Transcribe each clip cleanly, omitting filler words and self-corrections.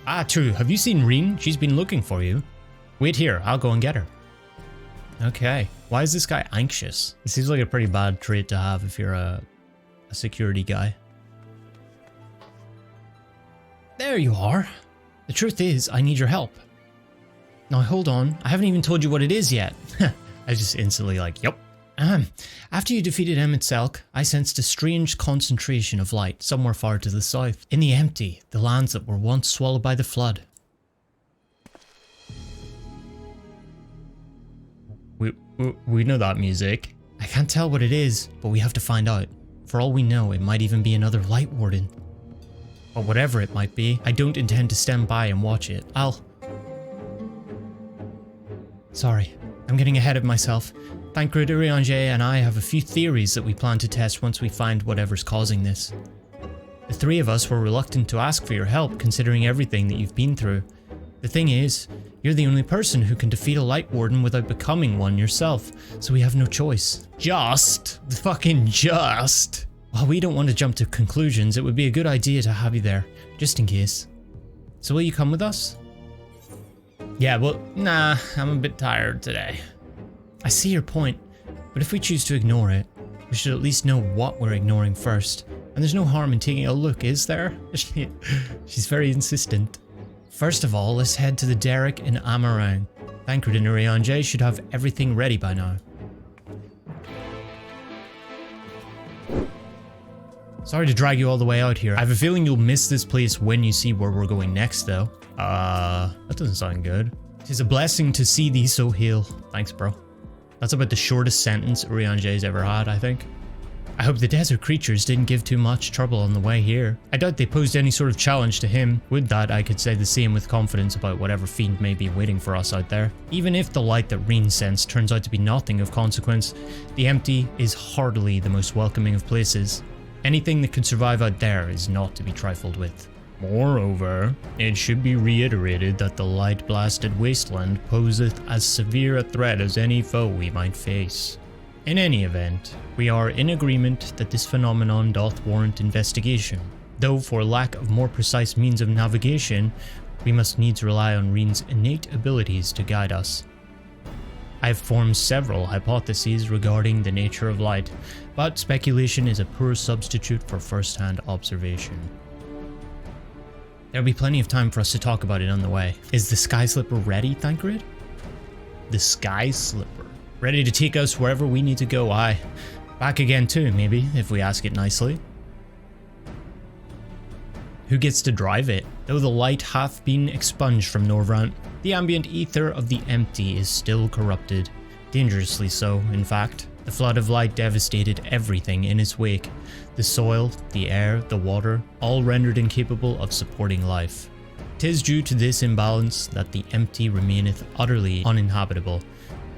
Ah, true. Have you seen Reen? She's been looking for you. Wait here, I'll go and get her. Okay. Why is this guy anxious? It seems like a pretty bad trait to have if you're a security guy. There you are. The truth is, I need your help. Now hold on, I haven't even told you what it is yet. I just instantly like, yep. After you defeated Emet-Selch, I sensed a strange concentration of light somewhere far to the south. In the empty, the lands that were once swallowed by the flood. We know that music. I can't tell what it is, but we have to find out. For all we know, it might even be another Light Warden. But whatever it might be, I don't intend to stand by and watch it. Sorry, I'm getting ahead of myself. Tancred, Urianger and I have a few theories that we plan to test once we find whatever's causing this. The three of us were reluctant to ask for your help considering everything that you've been through. The thing is, you're the only person who can defeat a Light Warden without becoming one yourself, so we have no choice. Just. While we don't want to jump to conclusions, it would be a good idea to have you there, just in case. So will you come with us? Yeah, well, nah, I'm a bit tired today. I see your point, but if we choose to ignore it, we should at least know what we're ignoring first. And there's no harm in taking a look, is there? She's very insistent. First of all, let's head to the Derrick in Amarang. Tancred and Urianger should have everything ready by now. Sorry to drag you all the way out here. I have a feeling you'll miss this place when you see where we're going next, though. That doesn't sound good. Tis a blessing to see thee so heal. Thanks, bro. That's about the shortest sentence Urianger's ever had, I think. I hope the desert creatures didn't give too much trouble on the way here. I doubt they posed any sort of challenge to him. With that, I could say the same with confidence about whatever fiend may be waiting for us out there. Even if the light that Reen sensed turns out to be nothing of consequence, the empty is hardly the most welcoming of places. Anything that could survive out there is not to be trifled with. Moreover, it should be reiterated that the light-blasted wasteland poseth as severe a threat as any foe we might face. In any event, we are in agreement that this phenomenon doth warrant investigation, though for lack of more precise means of navigation, we must needs rely on Reen's innate abilities to guide us. I have formed several hypotheses regarding the nature of light, but speculation is a poor substitute for first-hand observation. There'll be plenty of time for us to talk about it on the way. Is the Sky Slipper ready, Tancred? The Sky Slipper. Ready to take us wherever we need to go, aye. Back again too, maybe, if we ask it nicely. Who gets to drive it? Though the light hath been expunged from Norvrant, the ambient ether of the empty is still corrupted. Dangerously so, in fact. The flood of light devastated everything in its wake. The soil, the air, the water, all rendered incapable of supporting life. 'Tis due to this imbalance that the empty remaineth utterly uninhabitable,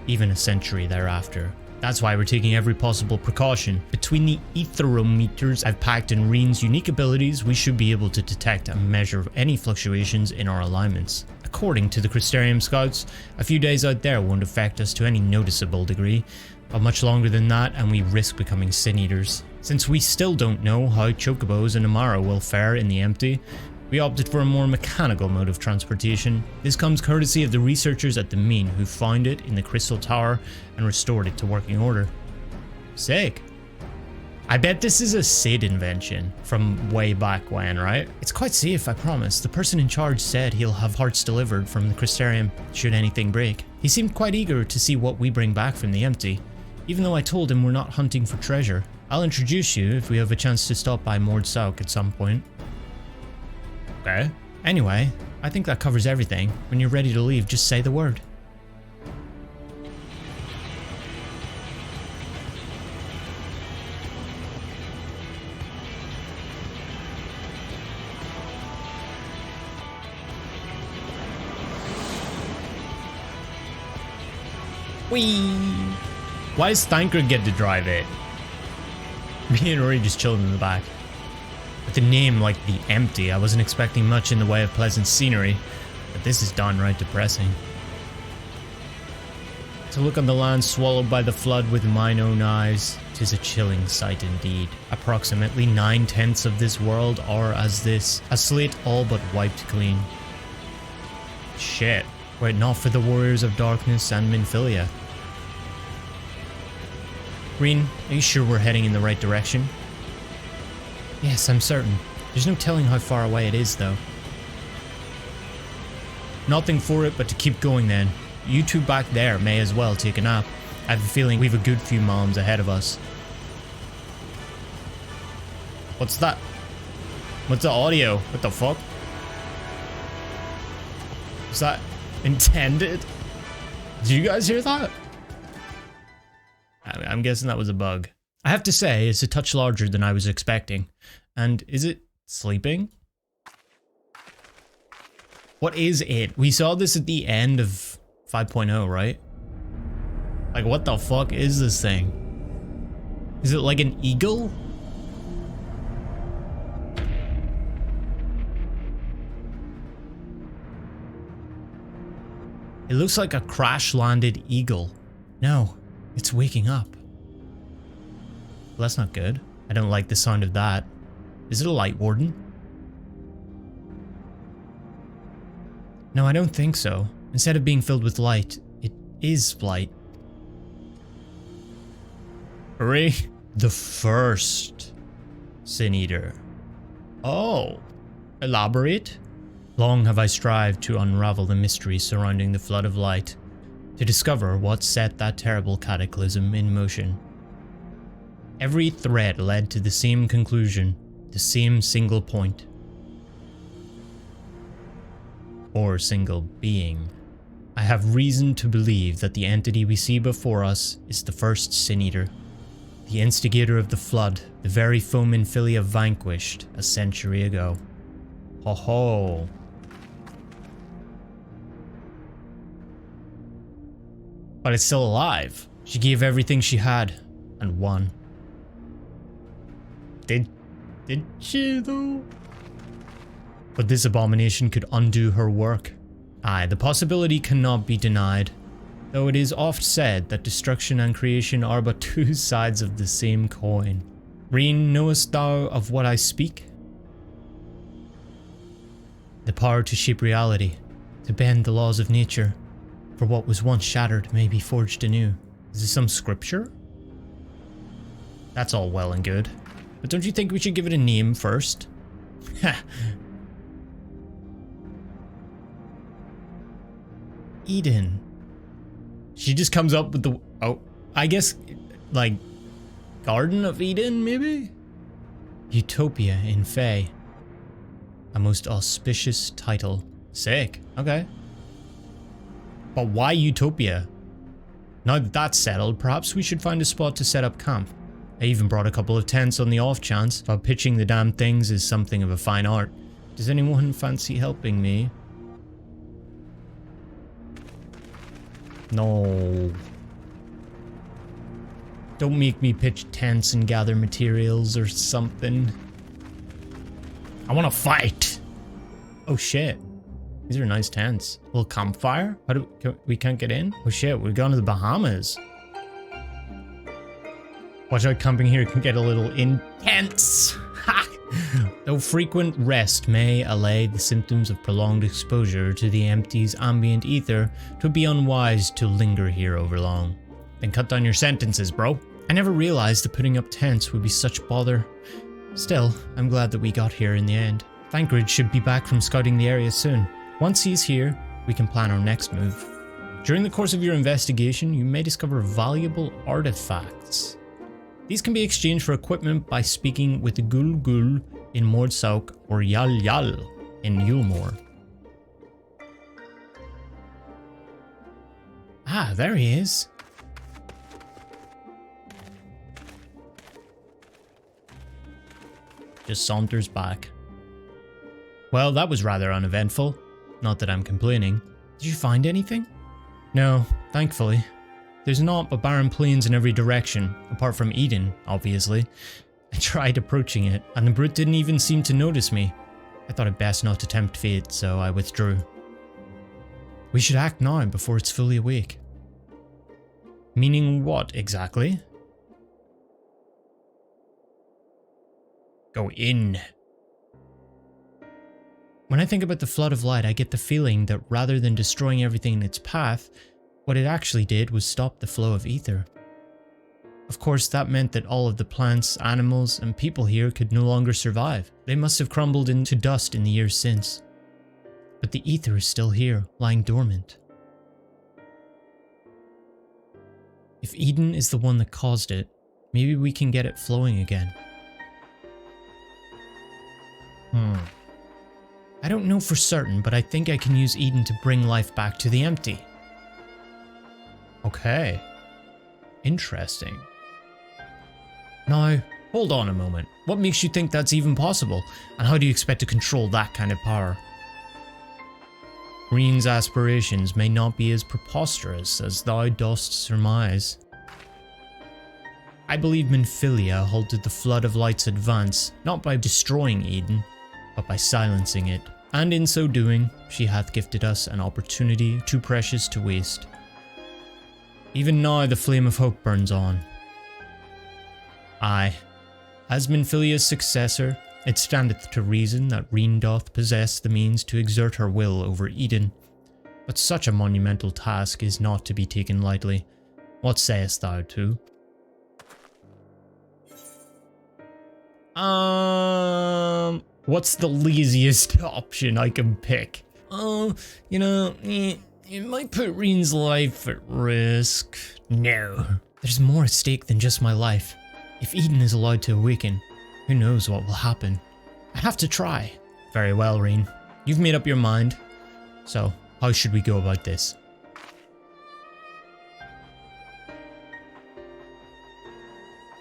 even a century thereafter. That's why we're taking every possible precaution. Between the etherometers I've packed and Reen's unique abilities, we should be able to detect and measure any fluctuations in our alignments. According to the Crystarium scouts, a few days out there won't affect us to any noticeable degree, but much longer than that and we risk becoming sin eaters. Since we still don't know how chocobos and Amara will fare in the empty, we opted for a more mechanical mode of transportation. This comes courtesy of the researchers at the Mine who found it in the Crystal Tower and restored it to working order. Sick. I bet this is a Sid invention from way back when, right? It's quite safe, I promise. The person in charge said he'll have parts delivered from the Crystarium should anything break. He seemed quite eager to see what we bring back from the empty, even though I told him we're not hunting for treasure. I'll introduce you if we have a chance to stop by Mordsauk at some point. Okay. Anyway, I think that covers everything. When you're ready to leave, just say the word. Whee! Why does Tancred get to drive it? Me and Rory just chilling in the back. With a name like the Empty, I wasn't expecting much in the way of pleasant scenery, but this is downright depressing. To look on the land swallowed by the flood with mine own eyes, 'tis a chilling sight indeed. Approximately 9/10 of this world are as this, a slate all but wiped clean. Shit. Wait, not for the Warriors of Darkness and Minfilia. Green, are you sure we're heading in the right direction? Yes, I'm certain. There's no telling how far away it is, though. Nothing for it but to keep going then. You two back there may as well take a nap. I have a feeling we've a good few moms ahead of us. What's that? What's the audio? What the fuck? Is that intended? Did you guys hear that? I'm guessing that was a bug. I have to say, it's a touch larger than I was expecting. And is it sleeping? What is it? We saw this at the end of 5.0, right? Like, what the fuck is this thing? Is it like an eagle? It looks like a crash-landed eagle. No, it's waking up. Well, that's not good. I don't like the sound of that. Is it a light warden? No, I don't think so. Instead of being filled with light, it is light. Hooray! The first Sin Eater. Oh, elaborate? Long have I strived to unravel the mystery surrounding the flood of light, to discover what set that terrible cataclysm in motion. Every thread led to the same conclusion, the same single point. Or single being. I have reason to believe that the entity we see before us is the first Sin Eater, the instigator of the flood, the very foe Minfilia vanquished a century ago. Ho ho! But it's still alive. She gave everything she had and won. Did she though? But this abomination could undo her work. Aye, the possibility cannot be denied, though it is oft said that destruction and creation are but two sides of the same coin. Reen, knowest thou of what I speak? The power to shape reality, to bend the laws of nature, for what was once shattered may be forged anew. Is this some scripture? That's all well and good, but don't you think we should give it a name first? Ha! Eden. She just comes up with the... Oh, I guess, like, Garden of Eden, maybe? Utopia in Fae. A most auspicious title. Sick. Okay. But why Utopia? Now that that's settled, perhaps we should find a spot to set up camp. I even brought a couple of tents on the off chance, while pitching the damn things is something of a fine art. Does anyone fancy helping me? No. Don't make me pitch tents and gather materials or something. I want to fight. Oh shit. These are nice tents. A little campfire? How do we can't get in? Oh shit, we've gone to the Bahamas. Watch out, camping here can get a little intense. Ha! Though frequent rest may allay the symptoms of prolonged exposure to the empty's ambient ether, 'twould be unwise to linger here over long. Then cut down your sentences, bro. I never realized that putting up tents would be such bother. Still, I'm glad that we got here in the end. Thancred should be back from scouting the area soon. Once he's here, we can plan our next move. During the course of your investigation, you may discover valuable artifacts. These can be exchanged for equipment by speaking with the Gul Gul in Mordsauk or Yal Yal in Yulmore. Ah, there he is. Just saunters back. Well, that was rather uneventful. Not that I'm complaining. Did you find anything? No, thankfully. There's naught but barren plains in every direction, apart from Eden, obviously. I tried approaching it, and the brute didn't even seem to notice me. I thought it best not to tempt fate, so I withdrew. We should act now before it's fully awake. Meaning what, exactly? Go in. When I think about the flood of light, I get the feeling that rather than destroying everything in its path, what it actually did was stop the flow of ether. Of course, that meant that all of the plants, animals, and people here could no longer survive. They must have crumbled into dust in the years since. But the ether is still here, lying dormant. If Eden is the one that caused it, maybe we can get it flowing again. I don't know for certain, but I think I can use Eden to bring life back to the empty. Okay. Interesting. Now, hold on a moment. What makes you think that's even possible? And how do you expect to control that kind of power? Green's aspirations may not be as preposterous as thou dost surmise. I believe Minfilia halted the flood of light's advance, not by destroying Eden, but by silencing it. And in so doing, she hath gifted us an opportunity too precious to waste. Even now the flame of hope burns on. Aye, as Minfilia's successor, it standeth to reason that Reen doth possess the means to exert her will over Eden. But such a monumental task is not to be taken lightly. What sayest thou to? What's the laziest option I can pick? You know, it might put Reen's life at risk. No. There's more at stake than just my life. If Eden is allowed to awaken, who knows what will happen? I have to try. Very well, Reen. You've made up your mind. So, how should we go about this?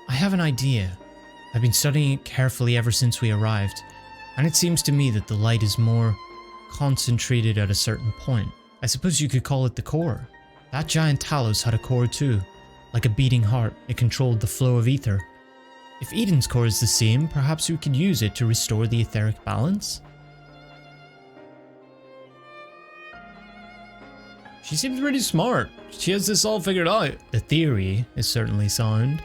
I have an idea. I've been studying it carefully ever since we arrived, and it seems to me that the light is more concentrated at a certain point. I suppose you could call it the core. That giant Talos had a core too. Like a beating heart, it controlled the flow of ether. If Eden's core is the same, perhaps we could use it to restore the etheric balance? She seems pretty smart. She has this all figured out. The theory is certainly sound.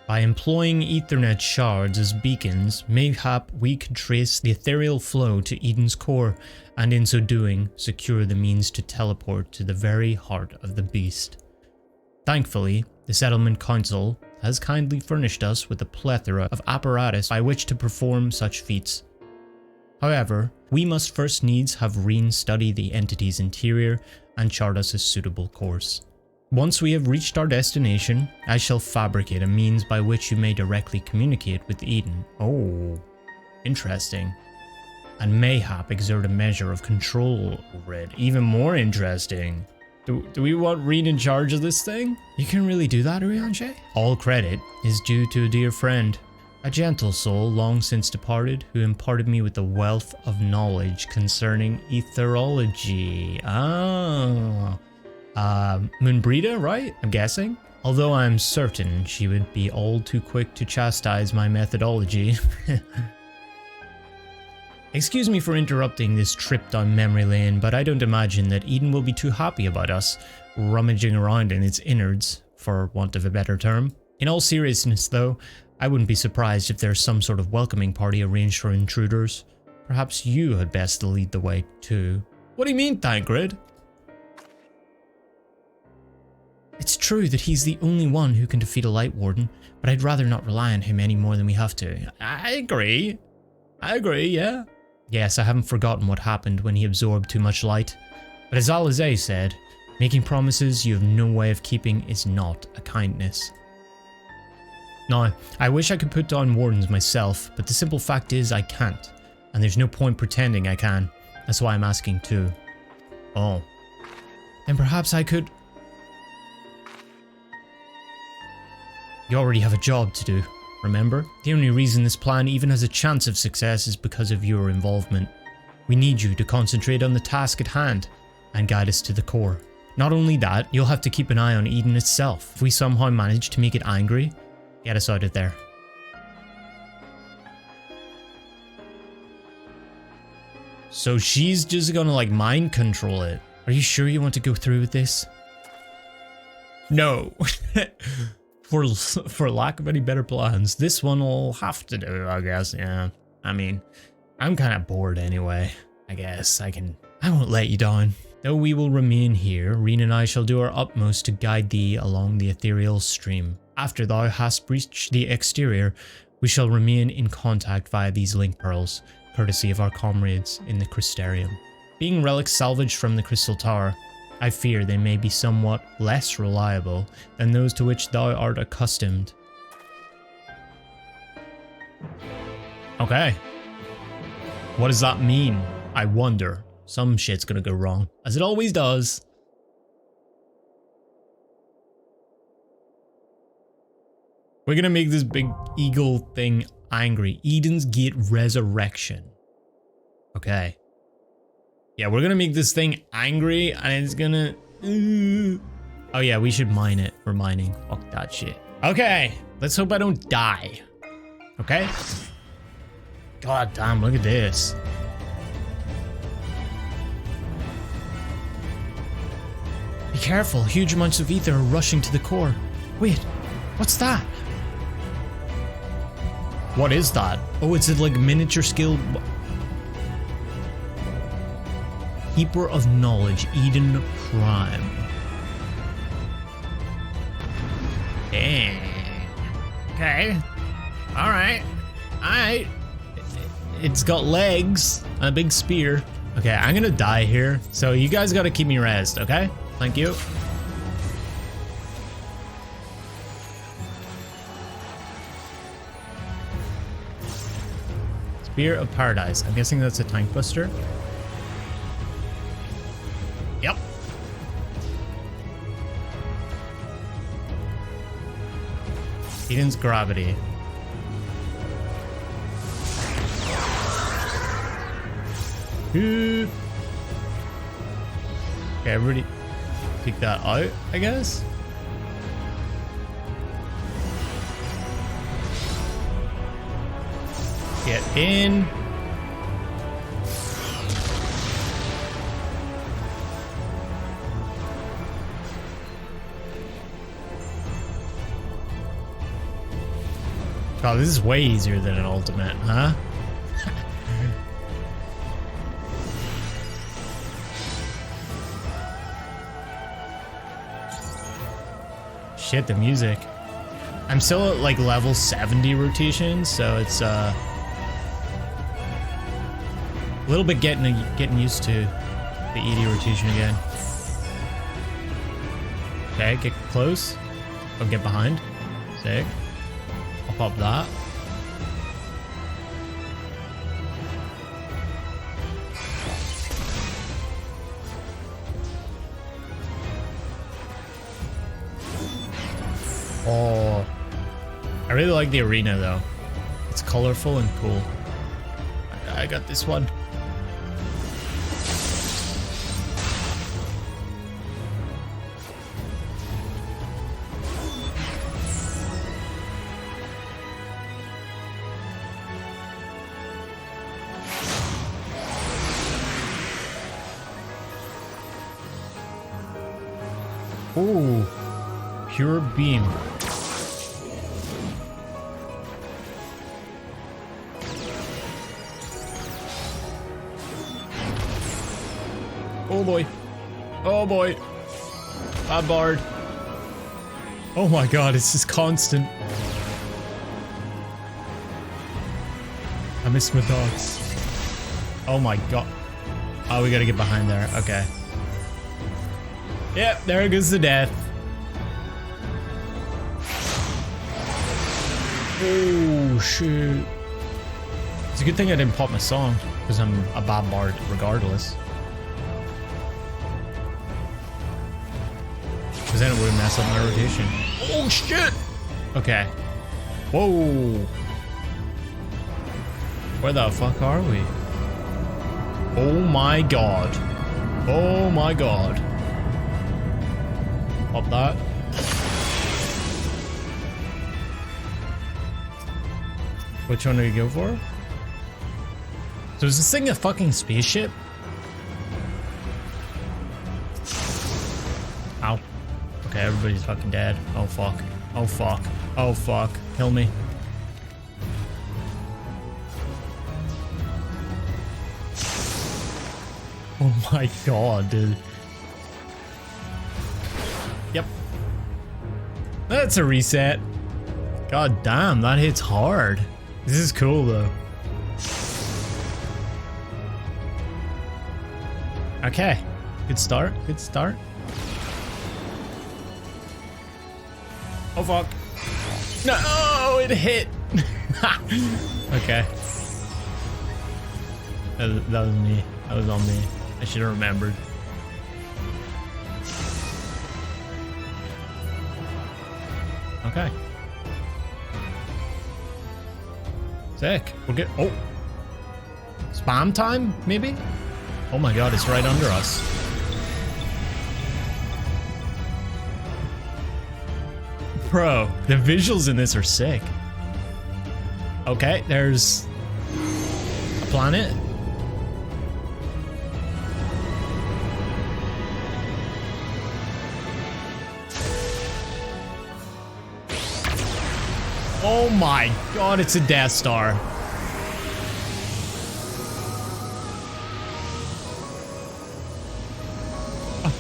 By employing Ethernet shards as beacons, mayhap we could trace the ethereal flow to Eden's core, and in so doing, secure the means to teleport to the very heart of the beast. Thankfully, the Settlement Council has kindly furnished us with a plethora of apparatus by which to perform such feats. However, we must first needs have Reen study the entity's interior and chart us a suitable course. Once we have reached our destination, I shall fabricate a means by which you may directly communicate with Eden. Oh, interesting. And mayhap exert a measure of control over it. Even more interesting. Do we want Reen in charge of this thing? You can really do that, Urianshe? All credit is due to a dear friend, a gentle soul long since departed, who imparted me with a wealth of knowledge concerning etherology. Moonbrita, right? I'm guessing? Although I'm certain she would be all too quick to chastise my methodology. Excuse me for interrupting this trip down memory lane, but I don't imagine that Eden will be too happy about us rummaging around in its innards, for want of a better term. In all seriousness though, I wouldn't be surprised if there's some sort of welcoming party arranged for intruders. Perhaps you had best lead the way too. What do you mean, Thancred? It's true that he's the only one who can defeat a Light Warden, but I'd rather not rely on him any more than we have to. I agree, yeah. Yes, I haven't forgotten what happened when he absorbed too much light. But as Alizé said, making promises you have no way of keeping is not a kindness. Now, I wish I could put down wardens myself, but the simple fact is I can't. And there's no point pretending I can. That's why I'm asking too. Oh. Then perhaps I could... You already have a job to do, remember? The only reason this plan even has a chance of success is because of your involvement. We need you to concentrate on the task at hand and guide us to the core. Not only that, you'll have to keep an eye on Eden itself. If we somehow manage to make it angry, get us out of there. So she's just gonna like mind control it. Are you sure you want to go through with this? No. for lack of any better plans. This one will have to do, I guess. Yeah. I mean, I'm kind of bored anyway. I guess I won't let you down. Though we will remain here, Reen and I shall do our utmost to guide thee along the ethereal stream. After thou hast breached the exterior, we shall remain in contact via these link pearls, courtesy of our comrades in the Crystarium. Being relics salvaged from the Crystal Tower, I fear they may be somewhat less reliable than those to which thou art accustomed. Okay. What does that mean? I wonder. Some shit's gonna go wrong, as it always does. We're gonna make this big eagle thing angry. Eden's Gate Resurrection. Okay. Yeah, we're gonna make this thing angry and it's gonna... Oh yeah, we should mine it. We're mining. Fuck that shit. Okay, let's hope I don't die. Okay? God damn, look at this. Be careful, huge amounts of ether are rushing to the core. Wait, what's that? What is that? Oh, it's a like miniature scale... Keeper of Knowledge, Eden Prime. Dang. Okay. Alright. Alright. It's got legs, a big spear. Okay, I'm gonna die here, so you guys gotta keep me rezzed, okay? Thank you. Spear of Paradise. I'm guessing that's a tank buster. Yep. Eden's Gravity. Okay, everybody take that out, I guess. Get in. God, this is way easier than an ultimate, huh? Shit, the music. I'm still at like level 70 rotation, so it's a little bit getting used to the ED rotation again. Okay, get close. I'll get behind. Sick. I'll pop that. Oh, I really like the arena though. It's colorful and cool. I got this one. Ooh, pure beam. Oh boy. Oh boy. Bad bard. Oh my god, it's just constant. I missed my dogs. Oh my god. Oh, we gotta get behind there. Okay. Yep, there goes the death. Oh shoot. It's a good thing I didn't pop my song, because I'm a bad bard regardless. Because then it would mess up my rotation. Oh shit! Okay. Whoa! Where the fuck are we? Oh my god. Oh my god. Pop that. Which one do you go for? So is this thing a fucking spaceship? Ow. Okay, everybody's fucking dead. Oh fuck. Oh fuck. Oh fuck. Kill me. Oh my god, dude. Yep. That's a reset. God damn, that hits hard. This is cool though. Okay. Good start. Good start. Oh fuck. No, it hit. Okay. That was me. That was on me. I should have remembered. Okay. Sick. We'll get. Oh. Spam time, maybe? Oh my god, it's right under us. Bro, the visuals in this are sick. Okay, there's a planet. Oh my god, it's a Death Star.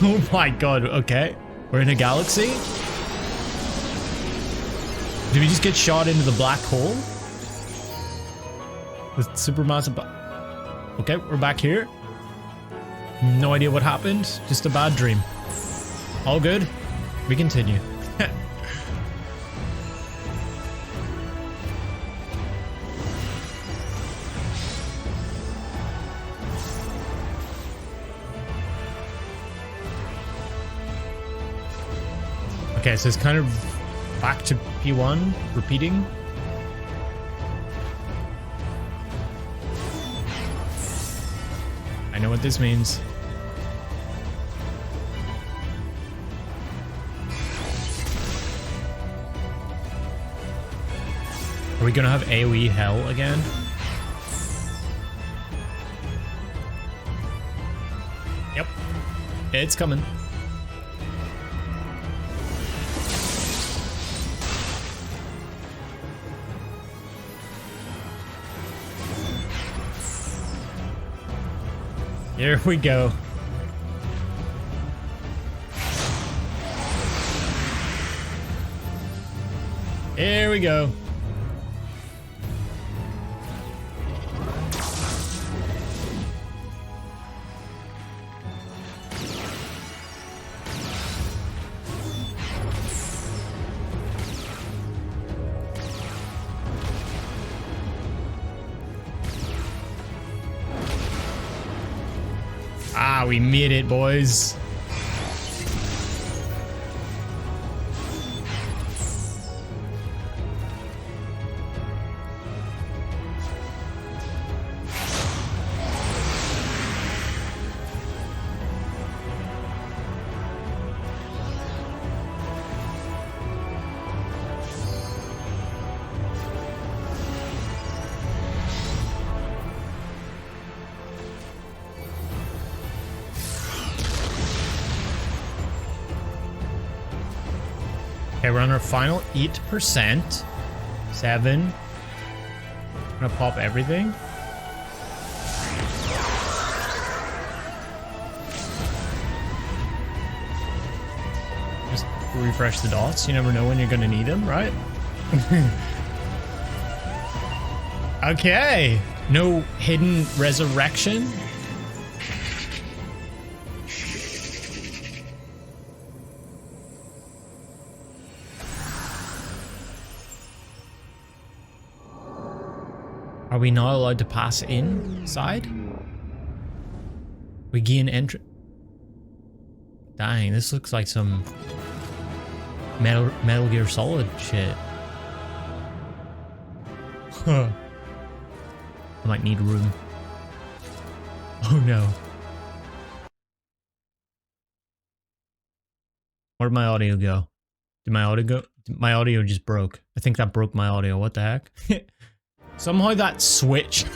Oh my god, okay. We're in a galaxy? Did we just get shot into the black hole? With supermassive... Okay, we're back here. No idea what happened. Just a bad dream. All good. We continue. Okay, so it's kind of back to P1, repeating. I know what this means. Are we gonna have AoE hell again? Yep. It's coming. Here we go. Here we go. Ah, we made it, boys. Okay, we're on our final 8%. 7. I'm gonna pop everything. Just refresh the dots. You never know when you're gonna need them, right? Okay. No hidden resurrection. Are we not allowed to pass inside? We gain entry. Dang, this looks like some Metal Gear Solid shit. Huh. I might need room. Oh no. Where'd my audio go? Did my audio go? My audio just broke. I think that broke my audio. What the heck? Somehow that switch,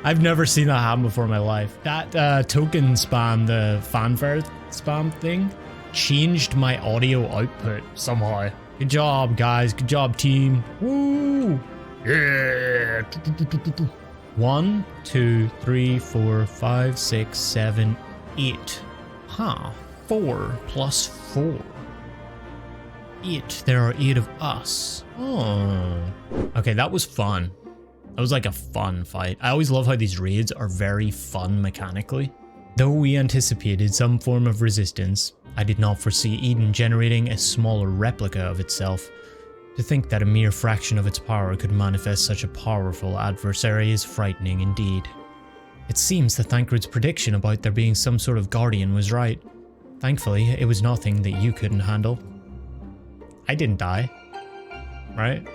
I've never seen that happen before in my life. That token spam, the fanfare spam thing, changed my audio output somehow. Good job, guys. Good job, team. Woo! Yeah. 1, 2, 3, 4, 5, 6, 7, 8. Huh. 4 plus 4. 8. There are 8 of us. Oh. Okay, that was fun. That was like a fun fight. I always love how these raids are very fun mechanically. Though we anticipated some form of resistance, I did not foresee Eden generating a smaller replica of itself. To think that a mere fraction of its power could manifest such a powerful adversary is frightening indeed. It seems that Thancred's prediction about there being some sort of guardian was right. Thankfully, it was nothing that you couldn't handle. I didn't die, right?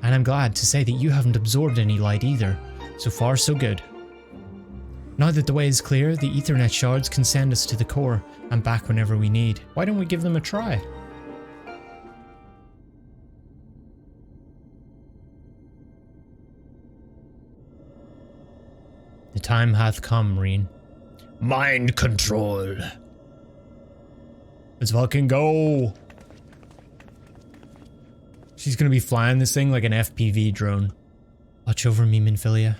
And I'm glad to say that you haven't absorbed any light either. So far, so good. Now that the way is clear, the Ethernet shards can send us to the core and back whenever we need. Why don't we give them a try? The time hath come, Reen. Mind control. Let's fucking go. She's gonna be flying this thing like an FPV drone. Watch over me, Minfilia.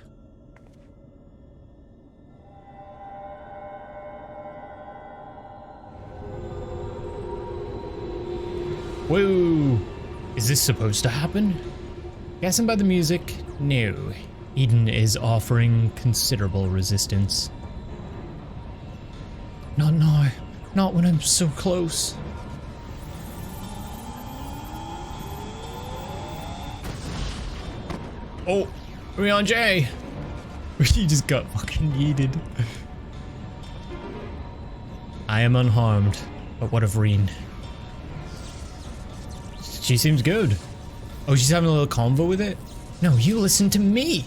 Whoa! Is this supposed to happen? Guessing by the music, no. Eden is offering considerable resistance. Not now. Not when I'm so close. Oh, are we on Jay? He just got fucking yeeted. I am unharmed, but what of Reen? She seems good. Oh, she's having a little convo with it? No, you listen to me.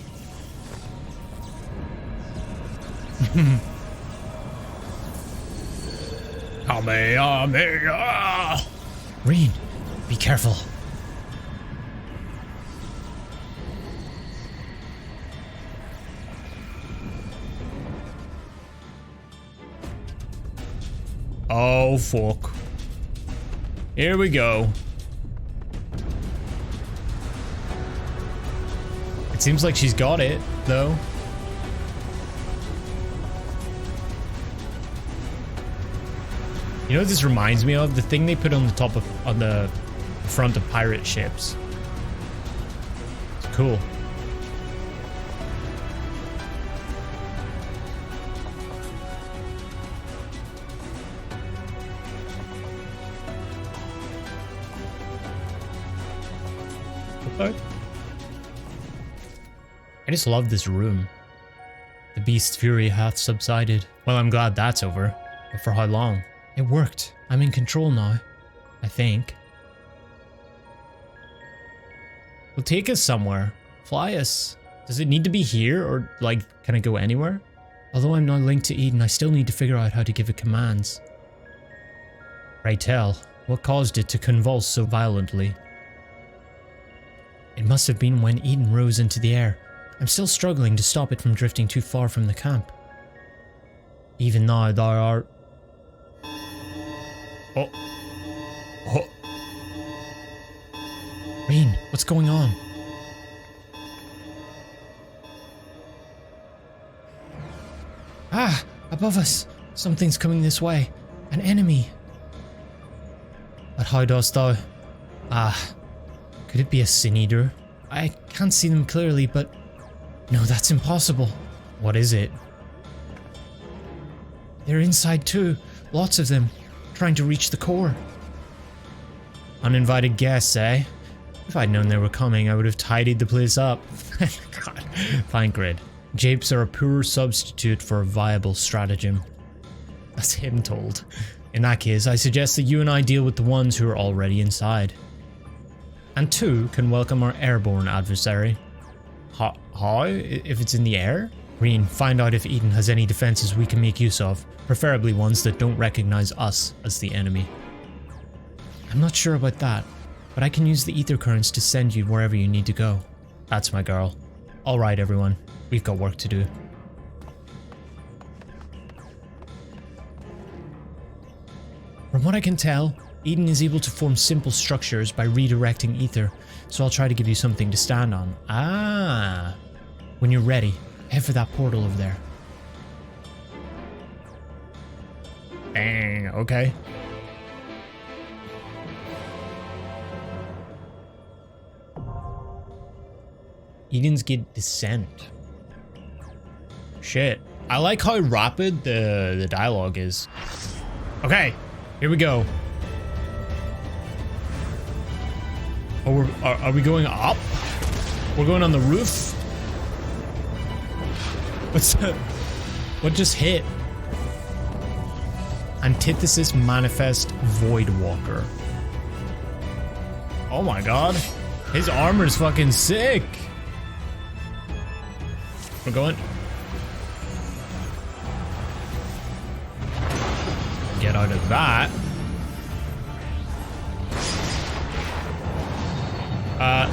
Reen, be careful. Oh, fuck. Here we go. It seems like she's got it, though. You know what this reminds me of? The thing they put on the top of, on the front of pirate ships. It's cool. Okay. I just love this room. The beast's fury hath subsided. Well, I'm glad that's over. But for how long? It worked. I'm in control now. I think. Well, take us somewhere. Fly us. Does it need to be here, or, like, can it go anywhere? Although I'm not linked to Eden, I still need to figure out how to give it commands. Pray tell, what caused it to convulse so violently? It must have been when Eden rose into the air. I'm still struggling to stop it from drifting too far from the camp. Even now, there are... Oh. Oh. Reen, what's going on? Ah! Above us! Something's coming this way. An enemy. But how dost thou... Ah. Could it be a sin eater? I can't see them clearly, but... No, that's impossible. What is it? They're inside too. Lots of them. Trying to reach the core. Uninvited guests, eh? If I'd known they were coming, I would have tidied the place up. God. Thancred. Japes are a poor substitute for a viable stratagem. That's him told. In that case, I suggest that you and I deal with the ones who are already inside. And two can welcome our airborne adversary. How? If it's in the air? Reen, find out if Eden has any defenses we can make use of, preferably ones that don't recognize us as the enemy. I'm not sure about that, but I can use the ether currents to send you wherever you need to go. That's my girl. Alright everyone, we've got work to do. From what I can tell, Eden is able to form simple structures by redirecting ether, so I'll try to give you something to stand on. Ah. When you're ready, head for that portal over there. Dang, okay. Eden's Gate Descent. Shit. I like how rapid the dialogue is. Okay, here we go. Oh, are we going up? We're going on the roof? What's that? What just hit? Antithesis Manifest Voidwalker. Oh my god. His armor's fucking sick. We're going. Get out of that.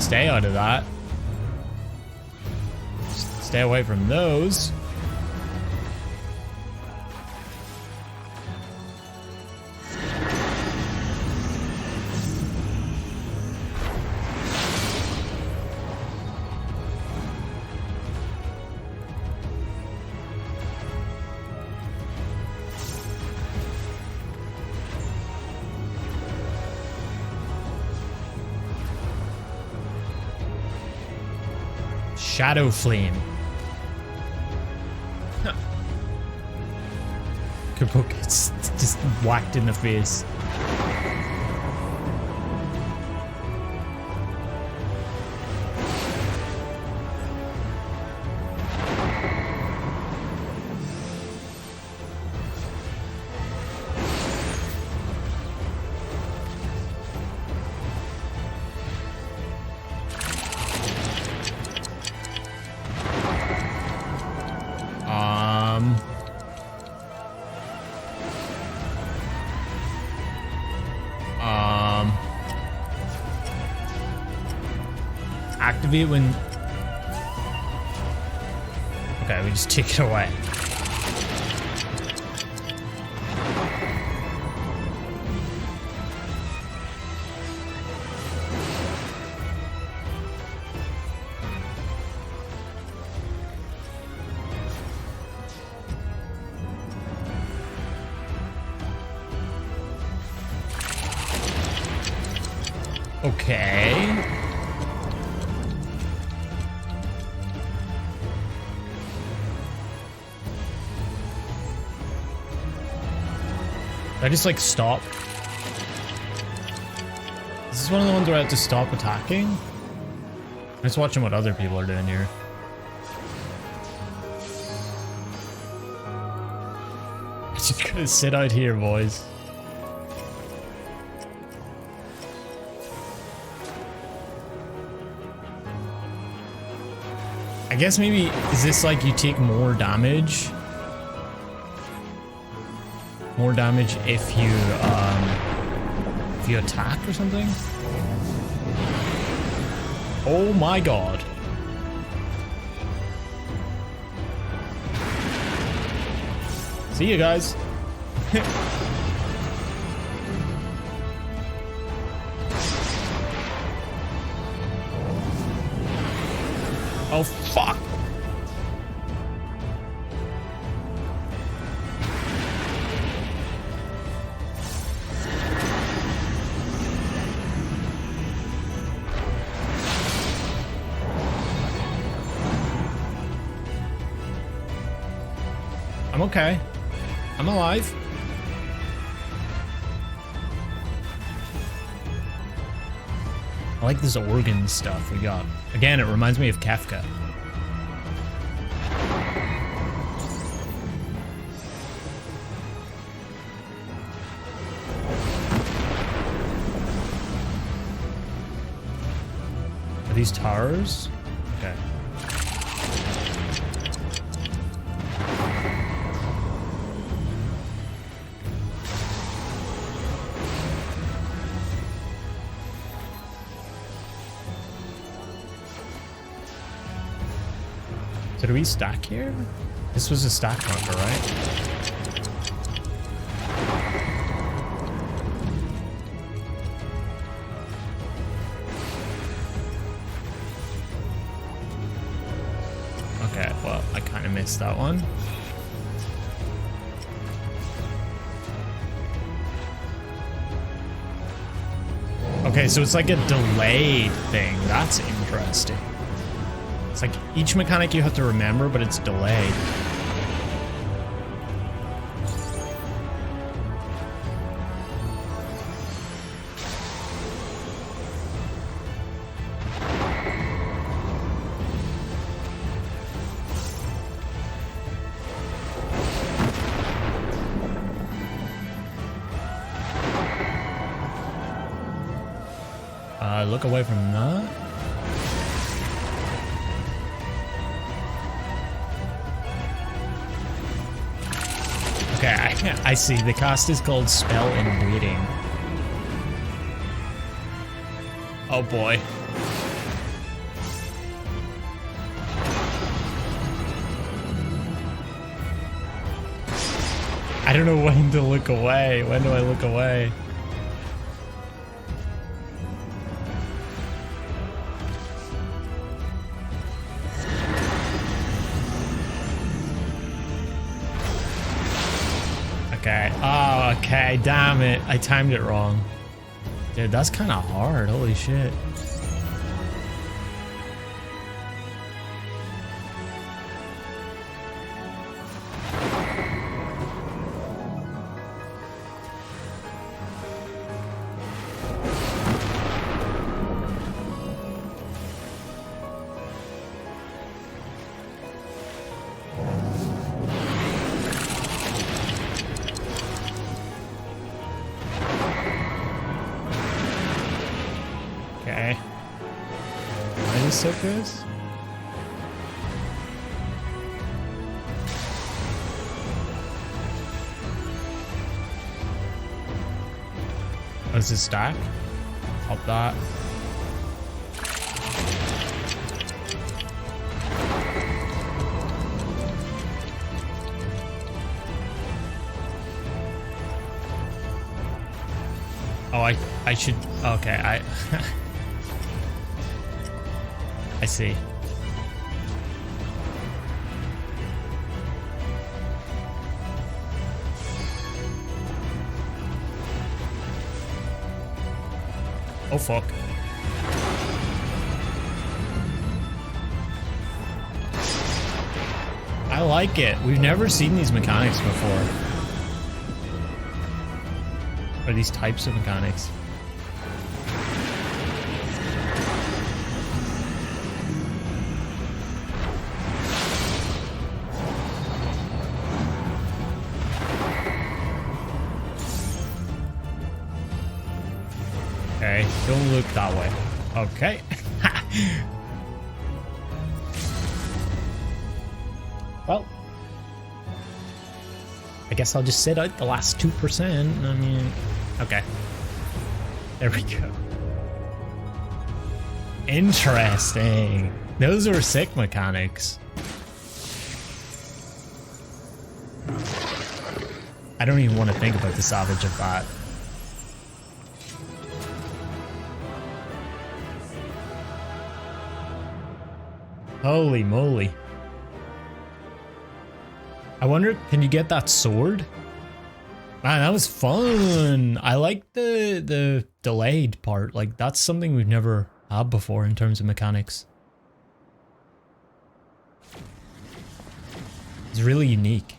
Stay out of that. Stay away from those. Shadow Flame. Kabuk gets just whacked in the face. Activate when... Okay, we just take it away. Okay. I just like stop. Is this one of the ones where I have to stop attacking? I'm just watching what other people are doing here. I'm just gonna sit out here, boys. I guess maybe, is this like you take more damage? More damage if you attack or something? Oh my god. See you guys. Oh fuck. I'm okay. I'm alive. I like this organ stuff we got. Again, it reminds me of Kafka. Are these towers? Okay. So do we stack here? This was a stack marker, right? Okay, well, I kind of missed that one. Okay, so it's like a delayed thing. That's interesting. It's like each mechanic you have to remember, but it's delayed. Look away from that. Okay, I see. The cast is called Spell in Waiting. Oh boy. I don't know when to look away. When do I look away? Okay. Oh, okay. Damn it. I timed it wrong. Dude, that's kind of hard. Holy shit. Okay. Why is so good? Oh, is this stack? Pop that. Oh, I should, okay, I see. Oh fuck. I like it. We've never seen these mechanics before. Or these types of mechanics. Okay, don't look that way. Okay. Well, I guess I'll just sit out the last 2%. I mean, okay. There we go. Interesting. Those are sick mechanics. I don't even want to think about the salvage of that. Holy moly. I wonder, can you get that sword? Man, that was fun. I like the delayed part. Like, that's something we've never had before in terms of mechanics. It's really unique.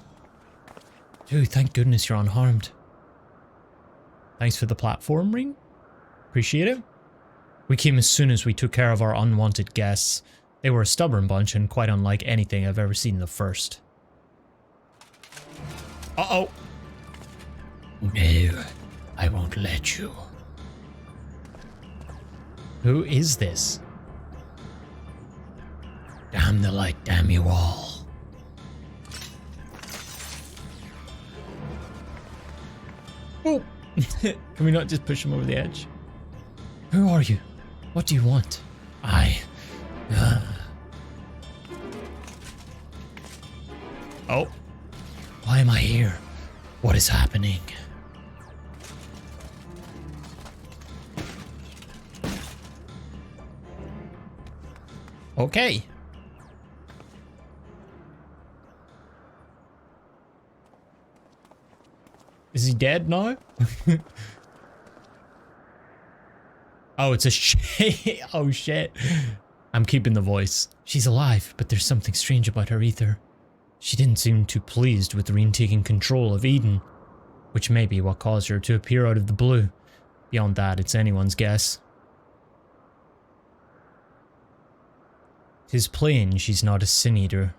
Dude, thank goodness you're unharmed. Thanks for the platform ring. Appreciate it. We came as soon as we took care of our unwanted guests. They were a stubborn bunch and quite unlike anything I've ever seen in the first. Uh-oh. No, I won't let you. Who is this? Damn the light, damn you all. Oh. Can we not just push him over the edge? Who are you? What do you want? Oh. Why am I here? What is happening? Okay. Is he dead now? Oh, it's a shit. Oh, shit. I'm keeping the voice. She's alive, but there's something strange about her ether. She didn't seem too pleased with Reen taking control of Eden, which may be what caused her to appear out of the blue. Beyond that, it's anyone's guess. 'Tis plain she's not a sin-eater,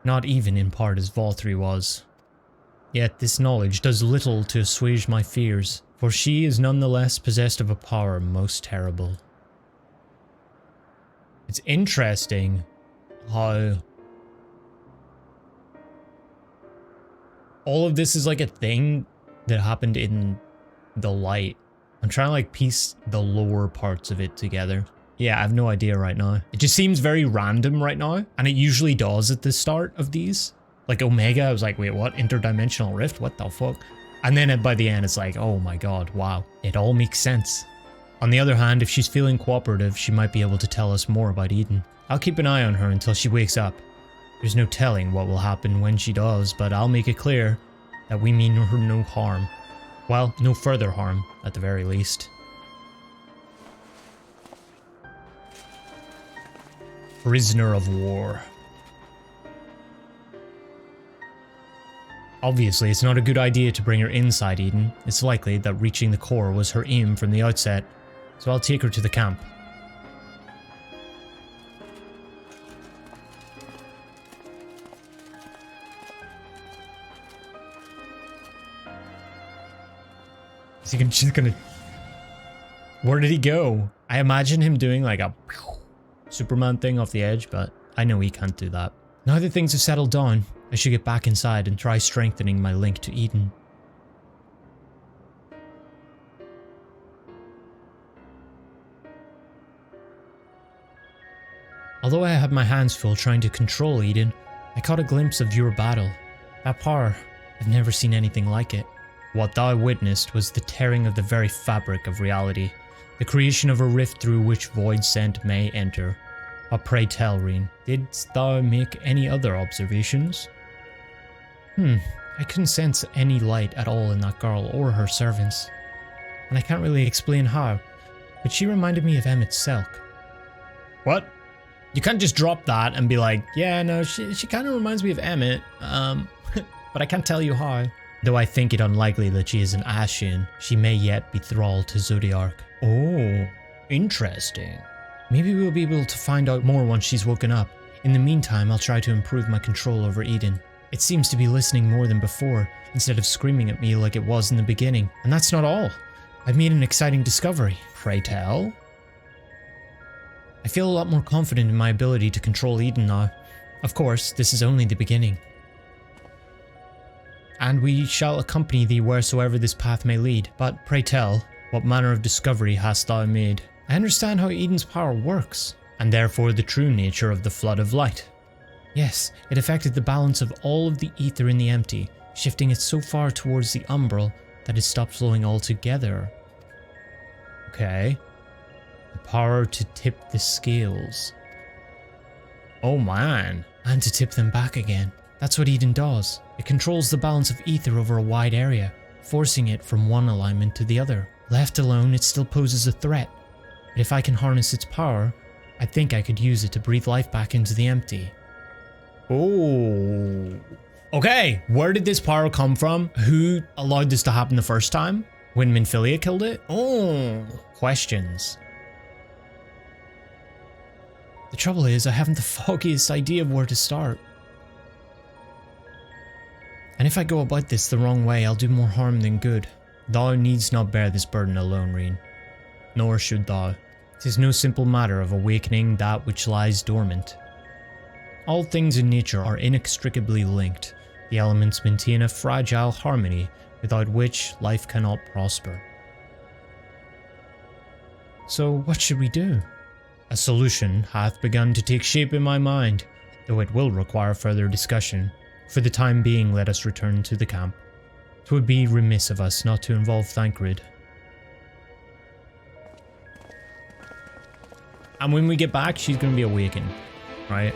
not even in part as Valtteri was. Yet this knowledge does little to assuage my fears, for she is nonetheless possessed of a power most terrible. It's interesting how all of this is like a thing that happened in the light. I'm trying to like piece the lower parts of it together. Yeah, I have no idea right now. It just seems very random right now, and it usually does at the start of these. Like Omega, I was like, wait, what? Interdimensional rift? What the fuck? And then by the end, it's like, oh my god, wow. It all makes sense. On the other hand, if she's feeling cooperative, she might be able to tell us more about Eden. I'll keep an eye on her until she wakes up. There's no telling what will happen when she does, but I'll make it clear that we mean her no harm. Well, no further harm, at the very least. Prisoner of war. Obviously, it's not a good idea to bring her inside Eden. It's likely that reaching the core was her aim from the outset, so I'll take her to the camp. Is he just gonna... Where did he go? I imagine him doing like a Superman thing off the edge, but I know he can't do that. Now that things have settled down, I should get back inside and try strengthening my link to Eden. Although I had my hands full trying to control Eden, I caught a glimpse of your battle. That power, I've never seen anything like it. What thou witnessed was the tearing of the very fabric of reality, the creation of a rift through which void scent may enter. But pray tell, Reen, didst thou make any other observations? I couldn't sense any light at all in that girl or her servants. And I can't really explain how, but she reminded me of Emmett Selk. What? You can't just drop that and be like, yeah, no, she kind of reminds me of Emmett, but I can't tell you how. Though I think it unlikely that she is an Ashian, she may yet be thralled to Zodiark. Oh, interesting. Maybe we'll be able to find out more once she's woken up. In the meantime, I'll try to improve my control over Eden. It seems to be listening more than before, instead of screaming at me like it was in the beginning. And that's not all. I've made an exciting discovery. Pray tell? I feel a lot more confident in my ability to control Eden now. Of course, this is only the beginning. And we shall accompany thee wheresoever this path may lead. But pray tell, what manner of discovery hast thou made? I understand how Eden's power works, and therefore the true nature of the flood of light. Yes, it affected the balance of all of the ether in the empty, shifting it so far towards the umbral that it stopped flowing altogether. Okay. The power to tip the scales. Oh man. And to tip them back again. That's what Eden does. It controls the balance of ether over a wide area, forcing it from one alignment to the other. Left alone, it still poses a threat. But if I can harness its power, I think I could use it to breathe life back into the empty. Oh. Okay, where did this power come from? Who allowed this to happen the first time? When Minfilia killed it? Oh. Questions. The trouble is, I haven't the foggiest idea of where to start. And if I go about this the wrong way, I'll do more harm than good. Thou needst not bear this burden alone, Reen. Nor should thou. 'Tis no simple matter of awakening that which lies dormant. All things in nature are inextricably linked. The elements maintain a fragile harmony without which life cannot prosper. So what should we do? A solution hath begun to take shape in my mind, though it will require further discussion. For the time being, let us return to the camp. 'Twould be remiss of us not to involve Thancred. And when we get back, she's going to be awakened, right?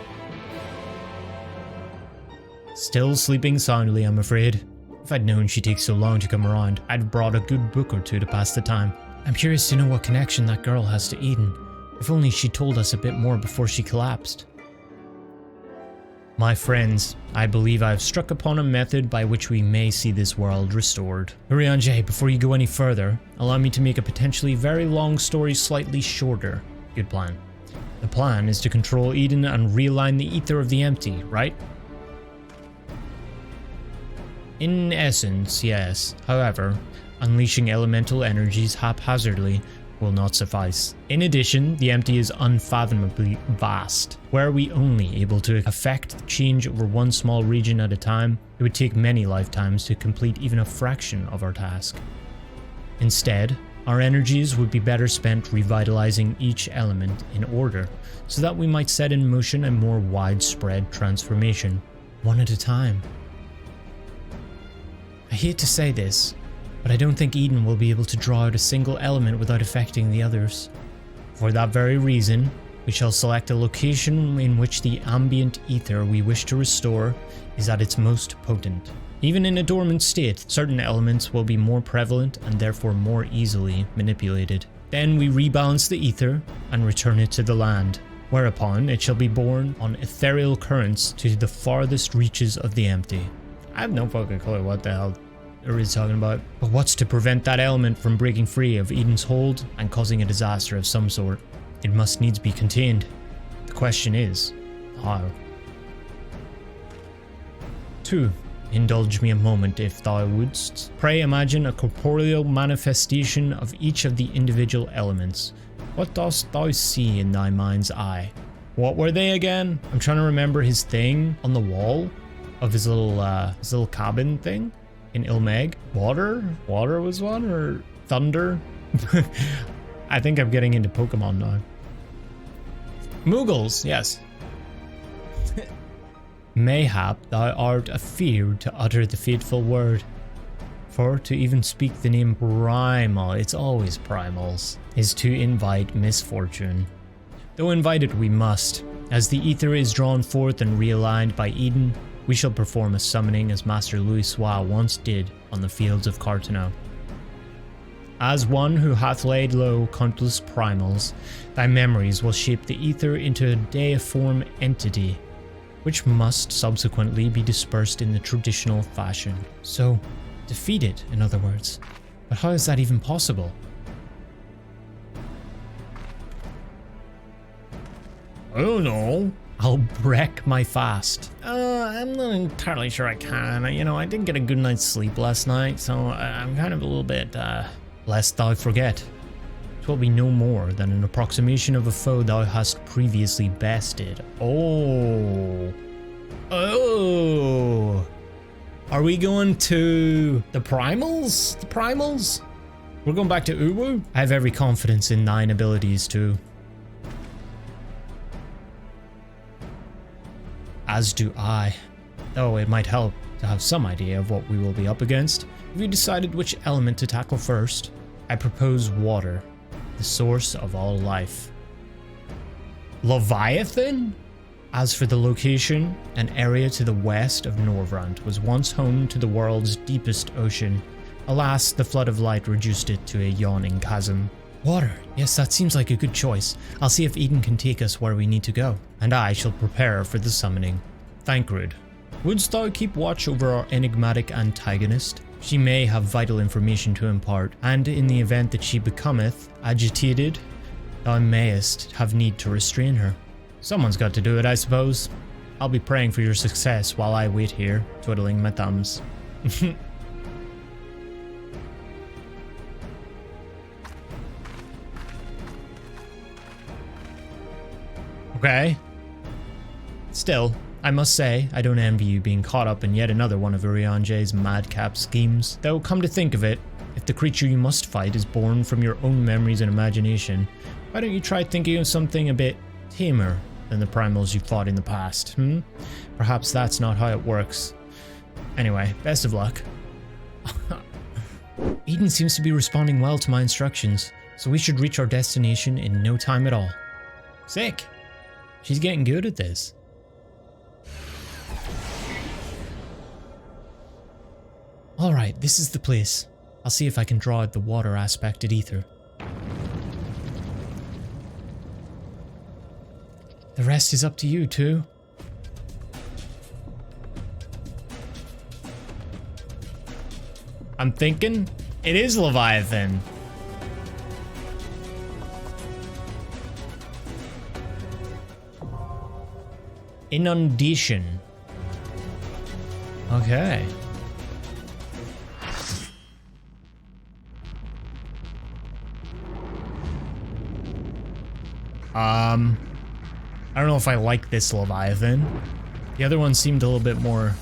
Still sleeping soundly, I'm afraid. If I'd known she'd take so long to come around, I'd have brought a good book or two to pass the time. I'm curious to know what connection that girl has to Eden. If only she told us a bit more before she collapsed. My friends, I believe I have struck upon a method by which we may see this world restored. Urianger, before you go any further, allow me to make a potentially very long story slightly shorter. Good plan. The plan is to control Eden and realign the ether of the empty, right? In essence, yes. However, unleashing elemental energies haphazardly will not suffice. In addition, the empty is unfathomably vast. Were we only able to affect change over one small region at a time, it would take many lifetimes to complete even a fraction of our task. Instead, our energies would be better spent revitalizing each element in order, so that we might set in motion a more widespread transformation, one at a time. I hate to say this, but I don't think Eden will be able to draw out a single element without affecting the others. For that very reason, we shall select a location in which the ambient ether we wish to restore is at its most potent. Even in a dormant state, certain elements will be more prevalent and therefore more easily manipulated. Then we rebalance the ether and return it to the land, whereupon it shall be borne on ethereal currents to the farthest reaches of the empty. I have no fucking clue what the hell is talking about. But what's to prevent that element from breaking free of Eden's hold and causing a disaster of some sort? It must needs be contained. The question is, how? 2. Indulge me a moment if thou wouldst. Pray imagine a corporeal manifestation of each of the individual elements. What dost thou see in thy mind's eye? What were they again? I'm trying to remember his thing on the wall of his little cabin thing in Ilmeg. Water was one, or thunder? I think I'm getting into Pokemon now. Moogles, yes. Mayhap thou art afeared to utter the fateful word. For to even speak the name primal, it's always primals, is to invite misfortune. Though invited we must, as the ether is drawn forth and realigned by Eden, we shall perform a summoning as Master Louis Soir once did on the fields of Carteneau. As one who hath laid low countless primals, thy memories will shape the ether into a deiform entity, which must subsequently be dispersed in the traditional fashion. So, defeat it, in other words. But how is that even possible? I don't know. I'll break my fast. I'm not entirely sure I can. I didn't get a good night's sleep last night, so I'm kind of a little bit, lest thou forget. 'Twill be no more than an approximation of a foe thou hast previously bested. Oh. Are we going to the primals? The primals? We're going back to Uwu? I have every confidence in thine abilities too. As do I. Though it might help to have some idea of what we will be up against. Have you decided which element to tackle first? I propose water, the source of all life. Leviathan? As for the location, an area to the west of Norvrant was once home to the world's deepest ocean. Alas, the flood of light reduced it to a yawning chasm. Water. Yes, that seems like a good choice. I'll see if Eden can take us where we need to go, and I shall prepare for the summoning. Thancred, wouldst thou keep watch over our enigmatic antagonist? She may have vital information to impart, and in the event that she becometh agitated, thou mayest have need to restrain her. Someone's got to do it, I suppose. I'll be praying for your success while I wait here, twiddling my thumbs. Okay. Still, I must say, I don't envy you being caught up in yet another one of Urianger's madcap schemes. Though, come to think of it, if the creature you must fight is born from your own memories and imagination, why don't you try thinking of something a bit tamer than the primals you fought in the past, Perhaps that's not how it works. Anyway, best of luck. Eden seems to be responding well to my instructions, so we should reach our destination in no time at all. Sick! She's getting good at this. Alright, this is the place. I'll see if I can draw out the water aspect at Ether. The rest is up to you, too. I'm thinking it is Leviathan. Inundation. Okay. I don't know if I like this Leviathan. The other one seemed a little bit more...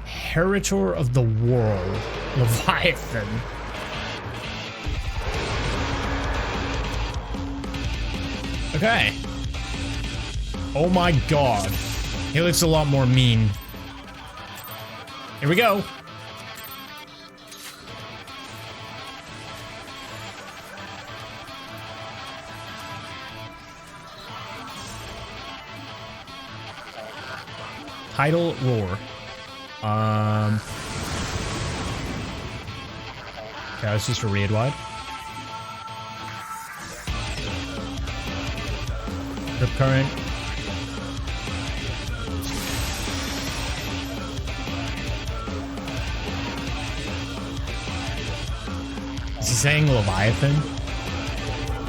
Heritor of the World. Leviathan. Okay. Oh my god. He looks a lot more mean. Here we go. Tidal Roar. Okay, that's just a raid wide. Rip current. Is he saying Leviathan?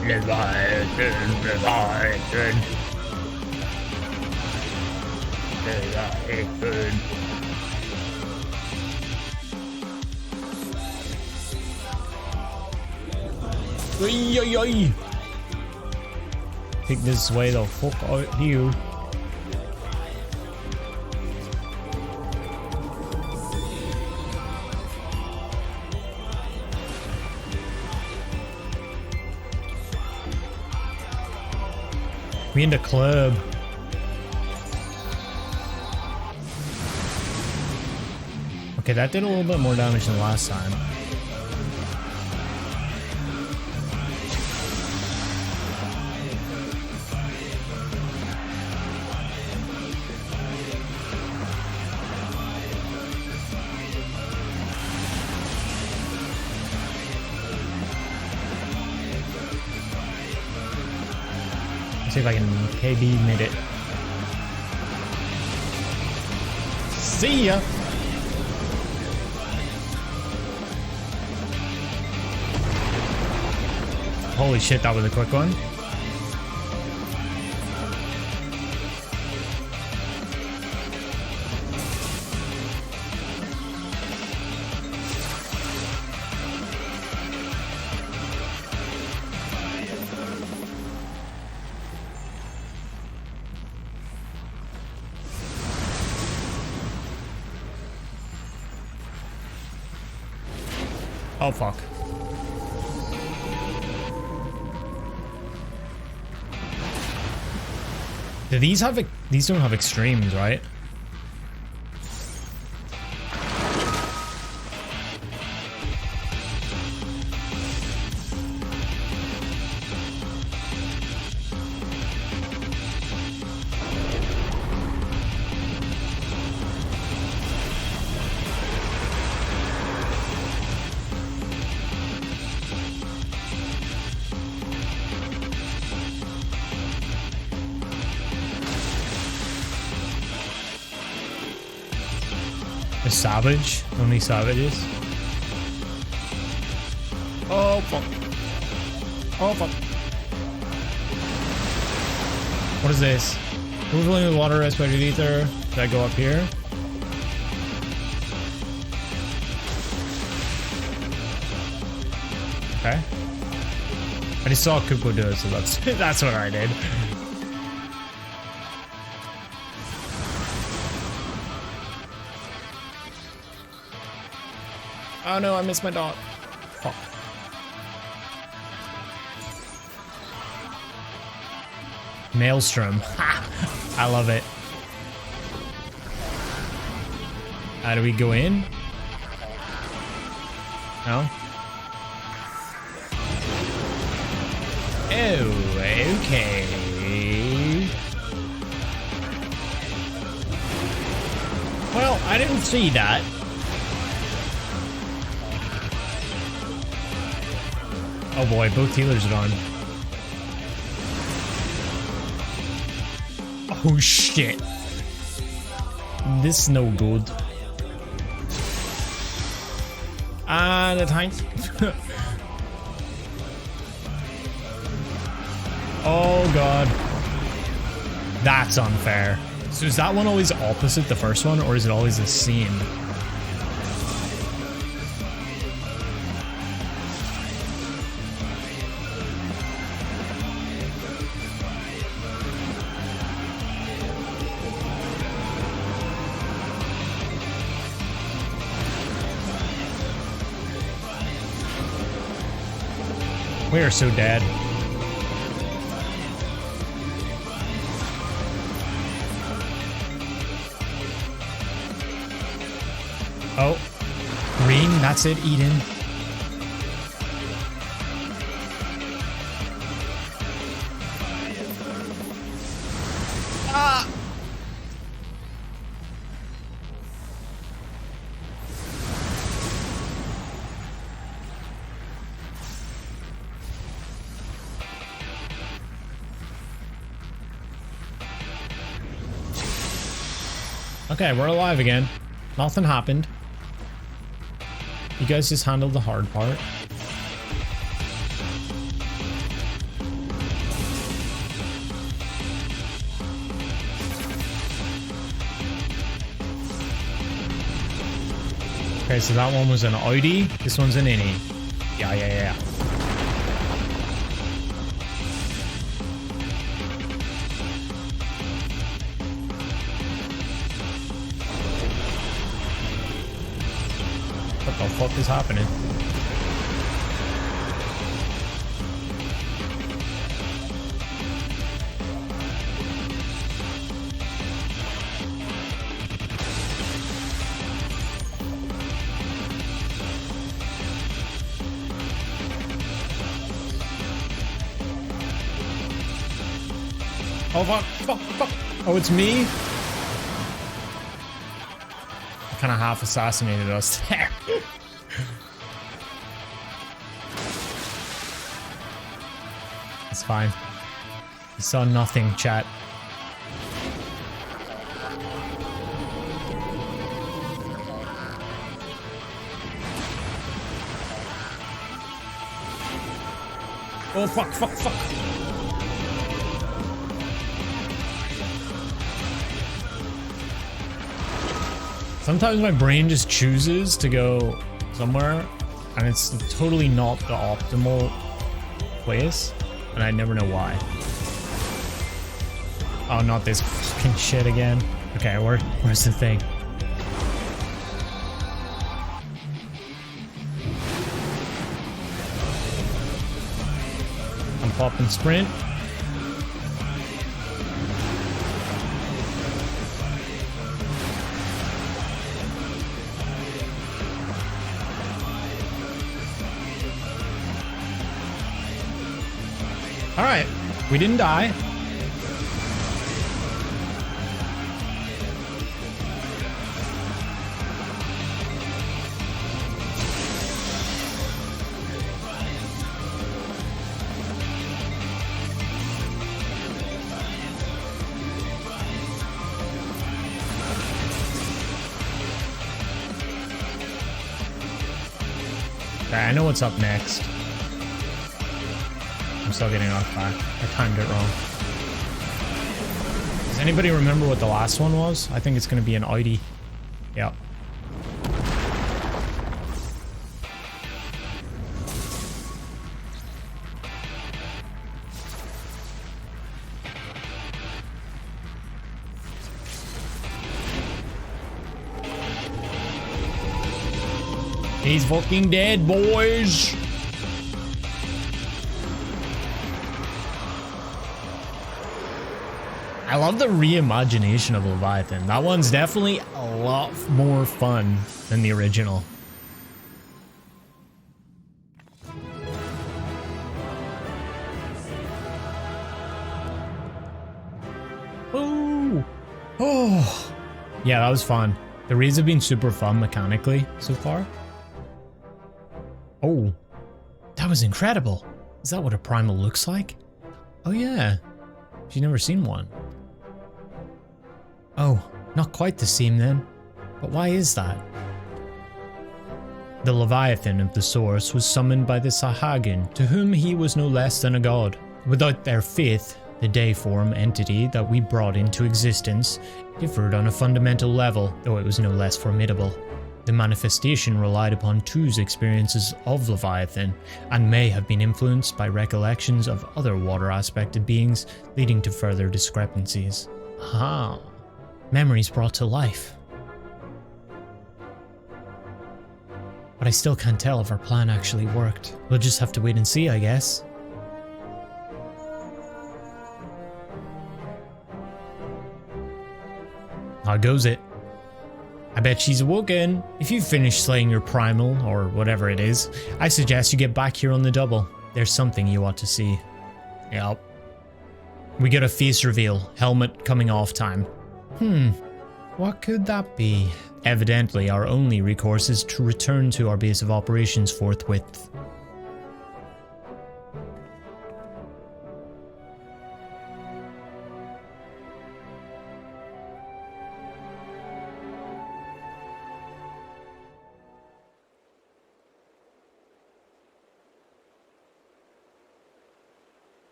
Leviathan, Leviathan. Leviathan. Oi, oi, oi. Take this way the fuck out here. We in the club. Okay, that did a little bit more damage than last time. See if I can KB mid it. See ya! Holy shit, that was a quick one. Oh fuck. Do these have these don't have extremes, right? A savage? Only savages? Oh fuck. Oh fuck. What is this? Overflowing with water, aspected ether. Should I go up here? Okay. I just saw Kuko do it, so that's what I did. Oh no, I missed my dot. Fuck. Maelstrom. Ha! I love it. How do we go in? No? Oh, okay. I didn't see that. Oh boy, both healers are on. Oh shit. This is no good. Ah, the tank. Oh god. That's unfair. So is that one always opposite the first one, or is it always the same? We are so dead. Oh, green, that's it, Eden. Ah! Okay, we're alive again. Nothing happened. You guys just handled the hard part. Okay, so that one was an Audi. This one's an innie. Yeah. What the fuck is happening? Oh fuck. Oh, it's me? Kind of half assassinated us there. It's fine. You saw nothing, chat. Oh fuck. Sometimes my brain just chooses to go somewhere and it's totally not the optimal place, and I never know why. Oh, not this fucking shit again. Okay, where's the thing? I'm popping sprint. Alright, we didn't die. Okay, I know what's up next. I'm still getting off by. I timed it wrong. Does anybody remember what the last one was? I think it's going to be an Audi. Yep. He's fucking dead, boys. I love the reimagination of Leviathan. That one's definitely a lot more fun than the original. Ooh. Oh. Yeah, that was fun. The raids have been super fun mechanically so far. Oh, that was incredible. Is that what a primal looks like? Oh yeah, she's never seen one. Oh, not quite the same then. But why is that? The Leviathan of the source was summoned by the Sahagin, to whom he was no less than a god. Without their faith, the dayform entity that we brought into existence differed on a fundamental level, though it was no less formidable. The manifestation relied upon Tu's experiences of Leviathan, and may have been influenced by recollections of other water-aspected beings, leading to further discrepancies. Aha! Memories brought to life. But I still can't tell if our plan actually worked. We'll just have to wait and see, I guess. How goes it? I bet she's awoken. If you've finished slaying your primal, or whatever it is, I suggest you get back here on the double. There's something you ought to see. Yep. We get a face reveal. Helmet coming off time. What could that be? Evidently, our only recourse is to return to our base of operations forthwith.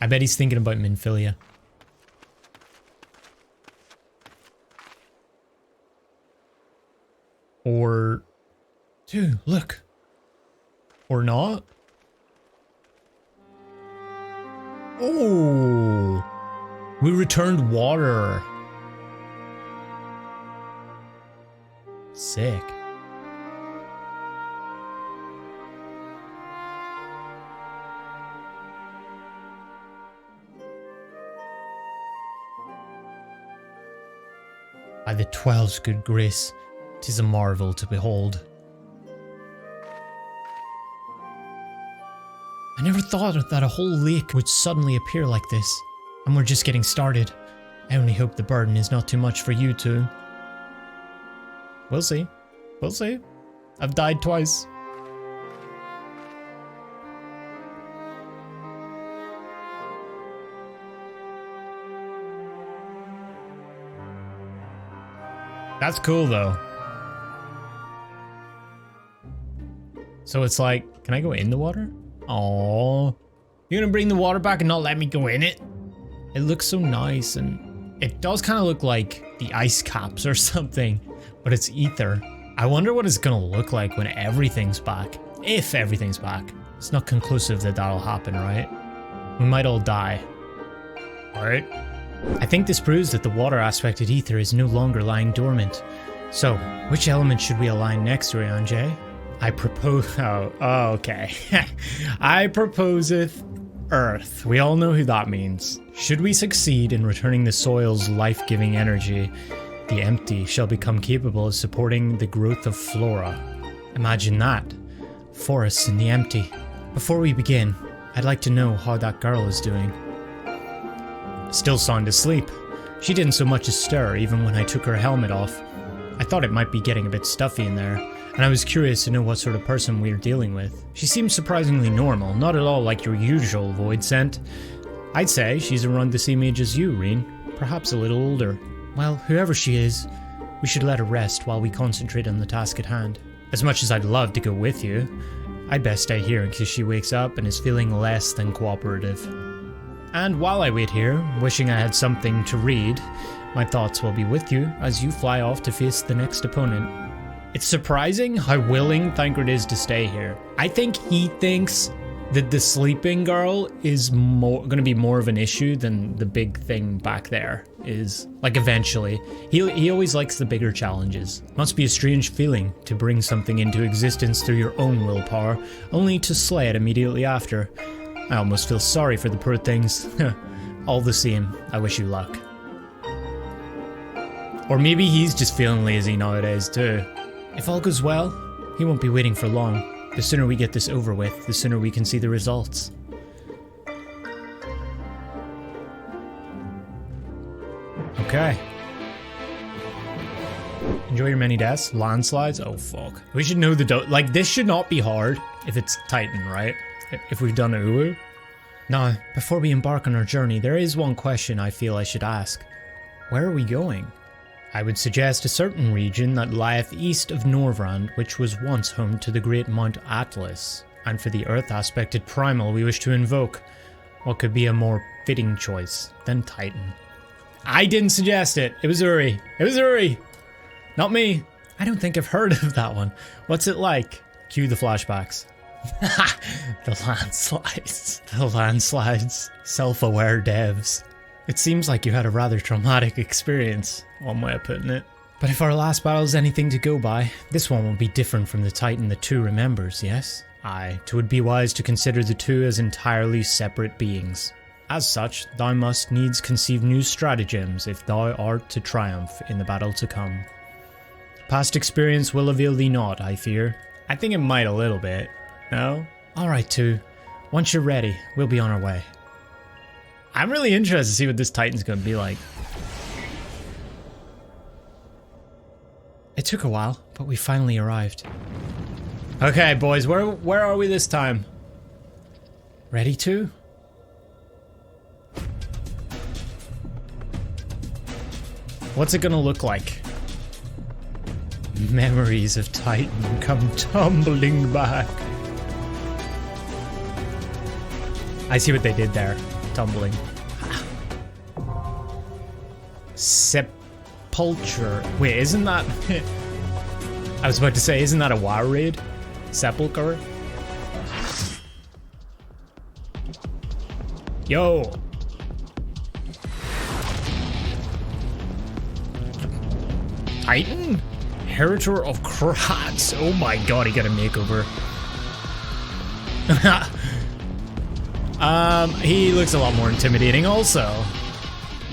I bet he's thinking about Minfilia. Or... Dude, look. Or not? Oh! We returned water. Sick. By the 12's good grace, 'tis a marvel to behold. I never thought that a whole lake would suddenly appear like this, and we're just getting started. I only hope the burden is not too much for you two. We'll see. We'll see. I've died twice. That's cool though. So it's like, can I go in the water? Oh, you're gonna bring the water back and not let me go in it? It looks so nice, and it does kind of look like the ice caps or something, but it's ether. I wonder what it's gonna look like when everything's back. If everything's back. It's not conclusive that that'll happen, right? We might all die. Alright. I think this proves that the water-aspected ether is no longer lying dormant. So, which element should we align next, Rianjay? I propose... Oh, okay. I proposeth Earth. We all know who that means. Should we succeed in returning the soil's life-giving energy, the empty shall become capable of supporting the growth of flora. Imagine that. Forests in the empty. Before we begin, I'd like to know how that girl is doing. Still sound asleep. She didn't so much as stir even when I took her helmet off. I thought it might be getting a bit stuffy in there, and I was curious to know what sort of person we were dealing with. She seemed surprisingly normal, not at all like your usual void scent. I'd say she's around the same age as you, Reen. Perhaps a little older. Well, whoever she is, we should let her rest while we concentrate on the task at hand. As much as I'd love to go with you, I'd best stay here in case she wakes up and is feeling less than cooperative. And while I wait here, wishing I had something to read, my thoughts will be with you as you fly off to face the next opponent. It's surprising how willing Thancred is to stay here. I think he thinks that the sleeping girl is going to be more of an issue than the big thing back there is. Like eventually. He always likes the bigger challenges. Must be a strange feeling to bring something into existence through your own willpower, only to slay it immediately after. I almost feel sorry for the poor things. All the same, I wish you luck. Or maybe he's just feeling lazy nowadays too. If all goes well, he won't be waiting for long. The sooner we get this over with, the sooner we can see the results. Okay. Enjoy your many deaths. Landslides? Oh, fuck. We should know the like, this should not be hard if it's Titan, right? If we've done Ulu. Now, before we embark on our journey, there is one question I feel I should ask. Where are we going? I would suggest a certain region that lieth east of Norvrand, which was once home to the great Mount Atlas. And for the earth-aspected primal we wish to invoke, what could be a more fitting choice than Titan? I didn't suggest it. It was Uri. It was Uri. Not me. I don't think I've heard of that one. What's it like? Cue the flashbacks. The landslides. The landslides. Self-aware devs. It seems like you had a rather traumatic experience, one way of putting it. But if our last battle is anything to go by, this one will be different from the Titan the two remembers, yes? Aye, 'twould be wise to consider the two as entirely separate beings. As such, thou must needs conceive new stratagems if thou art to triumph in the battle to come. Past experience will avail thee not, I fear. I think it might a little bit. No? Alright, two. Once you're ready, we'll be on our way. I'm really interested to see what this Titan's gonna be like. It took a while, but we finally arrived. Okay, boys, where are we this time? Ready to? What's it gonna look like? Memories of Titan come tumbling back. I see what they did there. Tumbling. Sepulture. Wait, isn't that... I was about to say, isn't that a WoW raid? Sepulcher? Yo! Titan? Heritor of Kratz. Oh my god, he got a makeover. He looks a lot more intimidating also.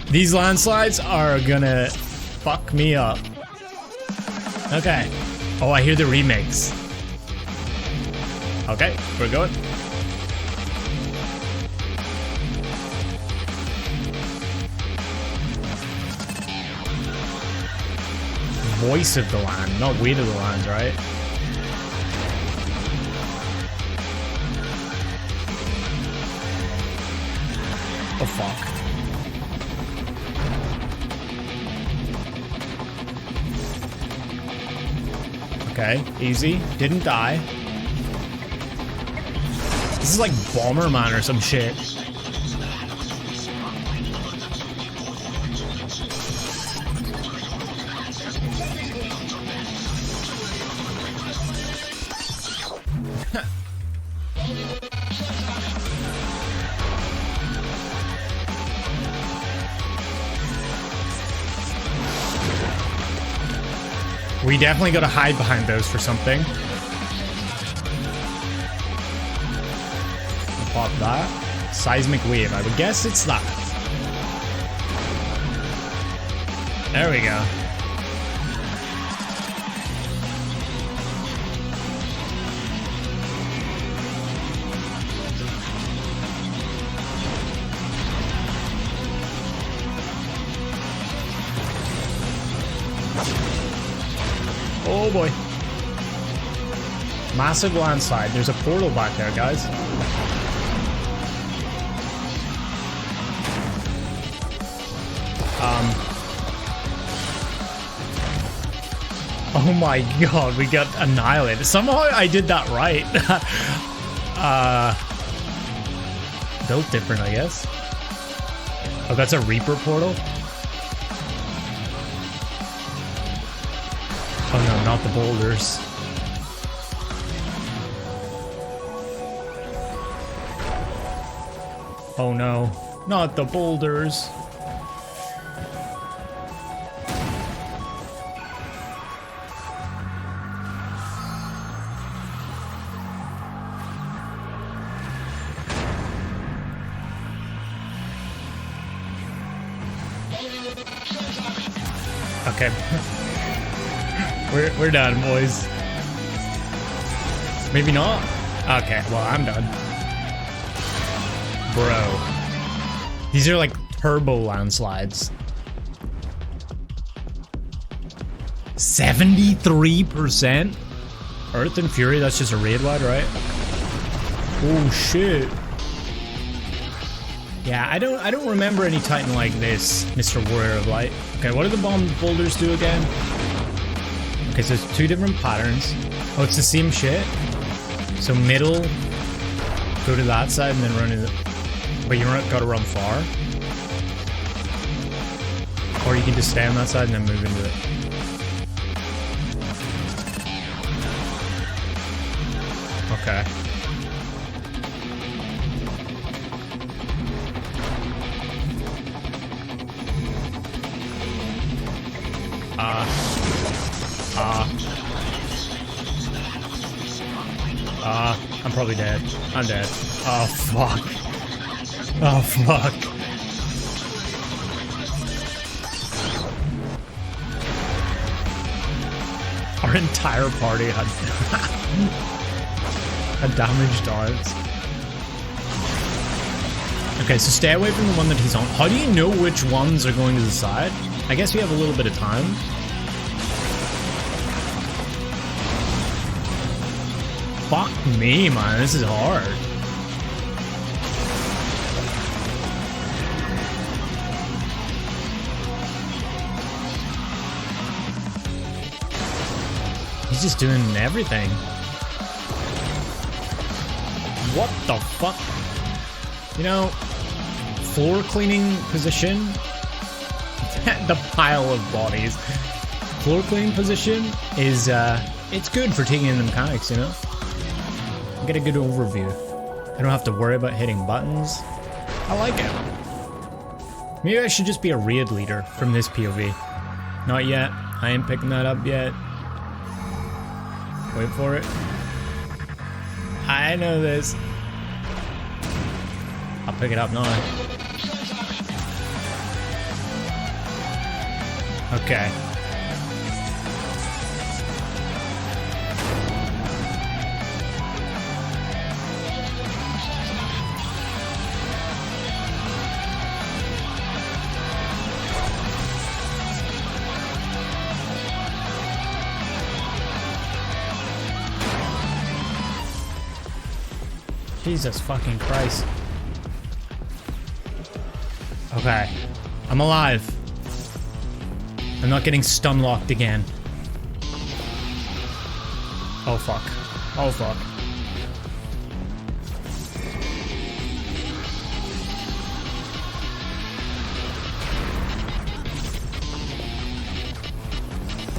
These landslides are gonna fuck me up. Okay. Oh, I hear the remix. Okay, we're going. Voice of the land, not weight of the land, right? Oh fuck. Okay, easy. Didn't die. This is like Bomberman or some shit. We definitely gotta hide behind those for something. I'll pop that. Seismic wave. I would guess it's that. There we go. Oh boy. Massive landslide. There's a portal back there, guys. Oh my god, we got annihilated. Somehow I did that right. Built different, I guess. Oh, that's a Reaper portal? Oh no, not the boulders. Oh no, not the boulders. Okay. We're done, boys. Maybe not? Okay, well, I'm done. Bro. These are like turbo landslides. 73%? Earth and Fury, that's just a raid wide, right? Oh shit. Yeah, I don't remember any Titan like this, Mr. Warrior of Light. Okay, what do the bomb boulders do again? Okay, so it's two different patterns. Oh, it's the same shit. So middle, go to that side and then run into. But you gotta run far. Or you can just stay on that side and then move into it. Okay. I'm probably dead. I'm dead. Oh, fuck. Oh, fuck. Our entire party had damaged darts. Okay, so stay away from the one that he's on. How do you know which ones are going to the side? I guess we have a little bit of time. Fuck me, man. This is hard. He's just doing everything. What the fuck? You know, floor cleaning position. The pile of bodies. Floor cleaning position is, it's good for taking in the mechanics, you know? Get a good overview. I don't have to worry about hitting buttons. I like it. Maybe I should just be a raid leader from this POV. Not yet. I ain't picking that up yet. Wait for it. I know this. I'll pick it up now. Okay. Jesus fucking Christ. Okay. I'm alive. I'm not getting stun locked again. Oh fuck. Oh fuck.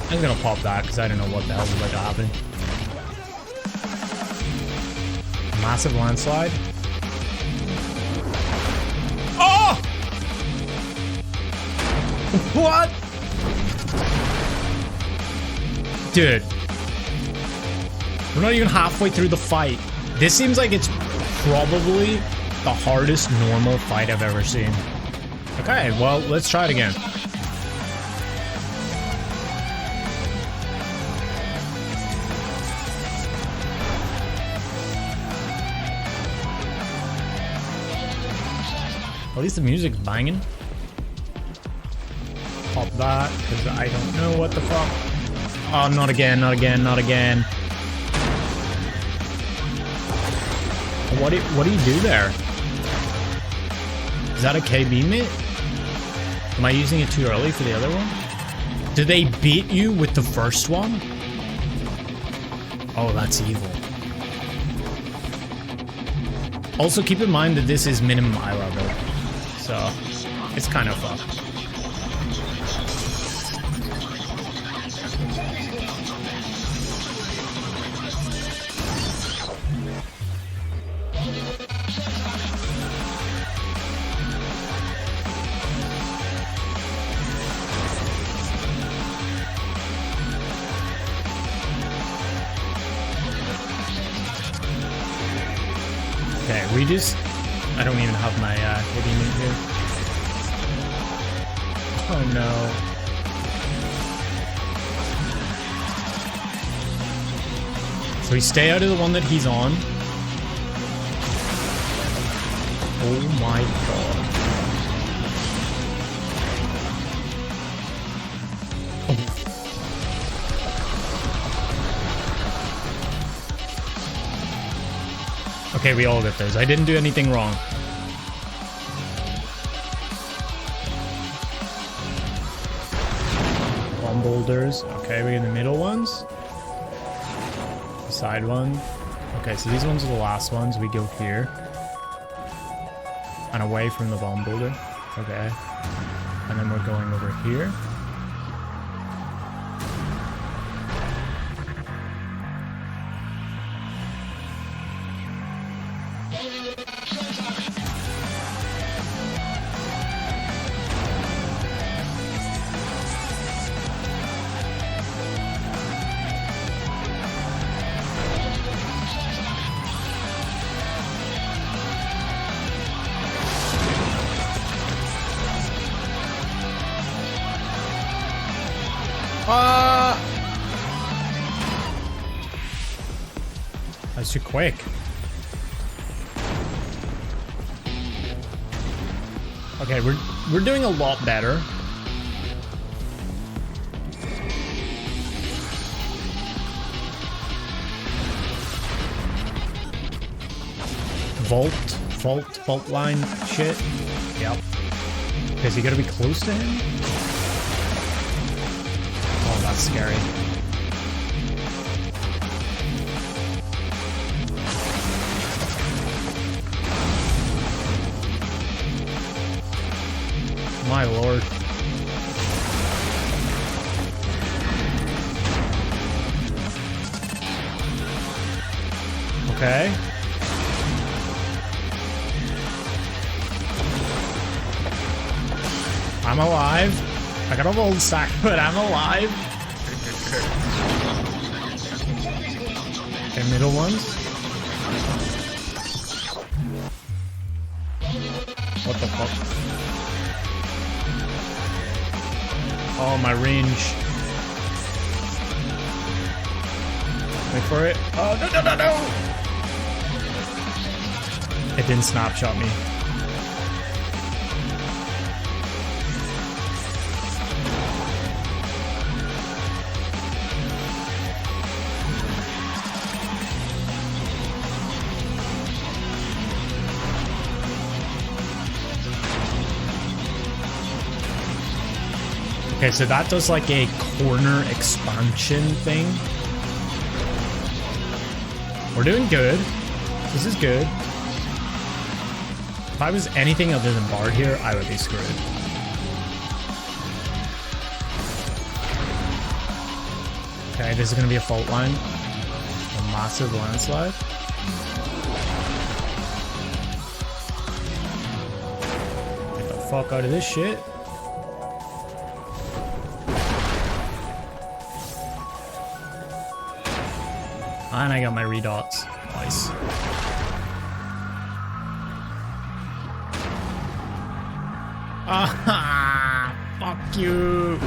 I'm gonna pop that because I don't know what the hell's about to happen. Massive landslide. Oh! What? Dude. We're not even halfway through the fight. This seems like it's probably the hardest normal fight I've ever seen. Okay, well, let's try it again. At least the music's banging. Pop that, because I don't know what the fuck. Oh, not again, not again, not again. What do you do there? Is that a KB mate? Am I using it too early for the other one? Did they beat you with the first one? Oh, that's evil. Also, keep in mind that this is minimum eye level. So, it's kind of fucked. Okay, we just... I don't even have my hitting in here. Oh no. So we stay out of the one that he's on. Oh my god. Okay, we all get those. I didn't do anything wrong. Bomb boulders. Okay, we get the middle ones. The side one. Okay, so these ones are the last ones. We go here. And away from the bomb boulder. Okay. And then we're going over here. That's too quick. Okay, we're doing a lot better. Vault line shit. Yep. Because you gotta be close to him. Oh, that's scary. My lord. Okay. I'm alive. I got a old sack, but I'm alive. Okay, middle ones. What the fuck? Oh, my range. Wait for it. Oh, no! It didn't snapshot me. Okay, so that does like a corner expansion thing. We're doing good. This is good. If I was anything other than Bard here, I would be screwed. Okay, this is going to be a fault line. A massive landslide. Get the fuck out of this shit. And I got my redots. Nice. Ah, fuck you.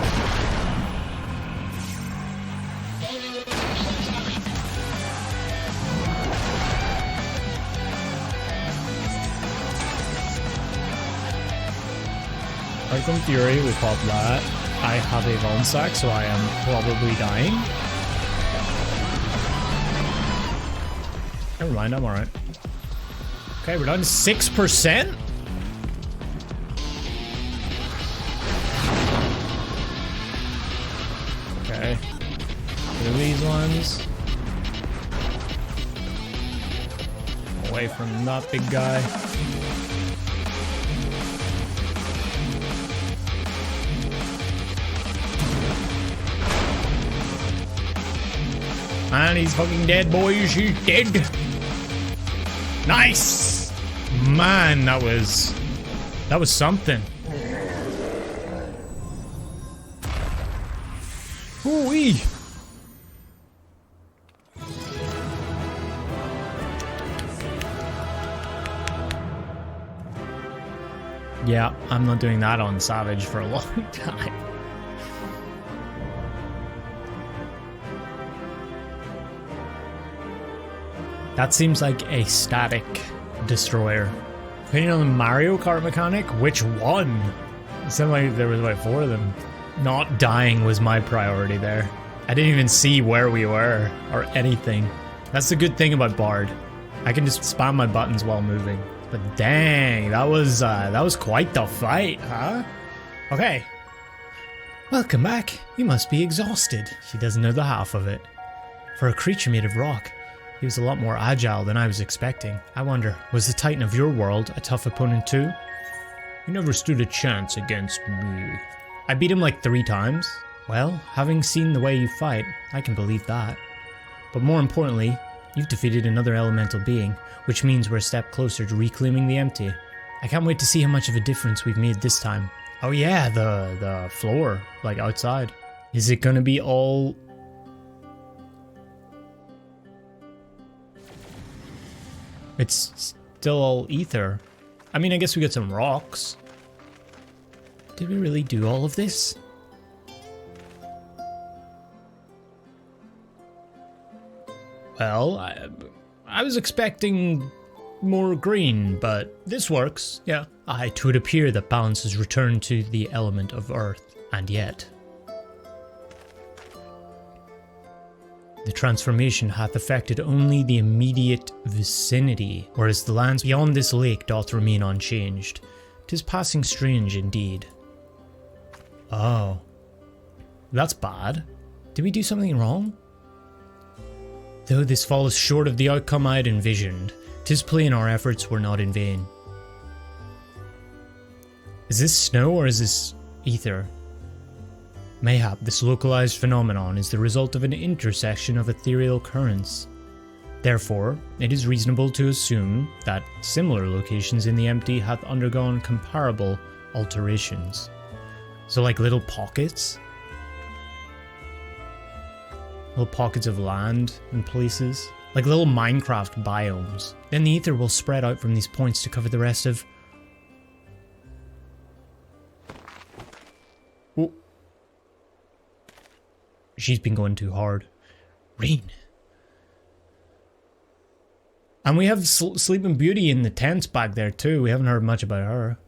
Arkham Fury, we pop that. I have a Von Sack, so I am probably dying. Never mind, I'm alright. Okay, we're down to 6%? Okay. Do these ones. Away from that big guy. And he's fucking dead, boys. He's dead. Nice! Man, that was something. Ooh-wee. Yeah, I'm not doing that on Savage for a long time. That seems like a static destroyer. Depending on the Mario Kart mechanic, which one? It sounded like there was about 4 of them. Not dying was my priority there. I didn't even see where we were or anything. That's the good thing about Bard. I can just spam my buttons while moving. But dang, that was quite the fight, huh? Okay. Welcome back. You must be exhausted. She doesn't know the half of it. For a creature made of rock, he was a lot more agile than I was expecting. I wonder, was the Titan of your world a tough opponent too? You never stood a chance against me. I beat him like 3 times. Well, having seen the way you fight, I can believe that. But more importantly, you've defeated another elemental being, which means we're a step closer to reclaiming the empty. I can't wait to see how much of a difference we've made this time. Oh yeah, the floor, like outside. Is it gonna be all... It's still all ether. I mean, I guess we got some rocks. Did we really do all of this? Well, I was expecting more green, but this works, yeah. It would appear that balance has returned to the element of earth, and yet... The transformation hath affected only the immediate vicinity, whereas the lands beyond this lake doth remain unchanged. 'Tis passing strange indeed. Oh. That's bad. Did we do something wrong? Though this falls short of the outcome I had envisioned, 'tis plain our efforts were not in vain. Is this snow or is this ether? Mayhap this localized phenomenon is the result of an intersection of ethereal currents. Therefore, it is reasonable to assume that similar locations in the empty hath undergone comparable alterations. So like little pockets? Little pockets of land and places? Like little Minecraft biomes. Then the ether will spread out from these points to cover the rest of... Oh. She's been going too hard. Rain. And we have Sleeping Beauty in the tents back there too. We haven't heard much about her.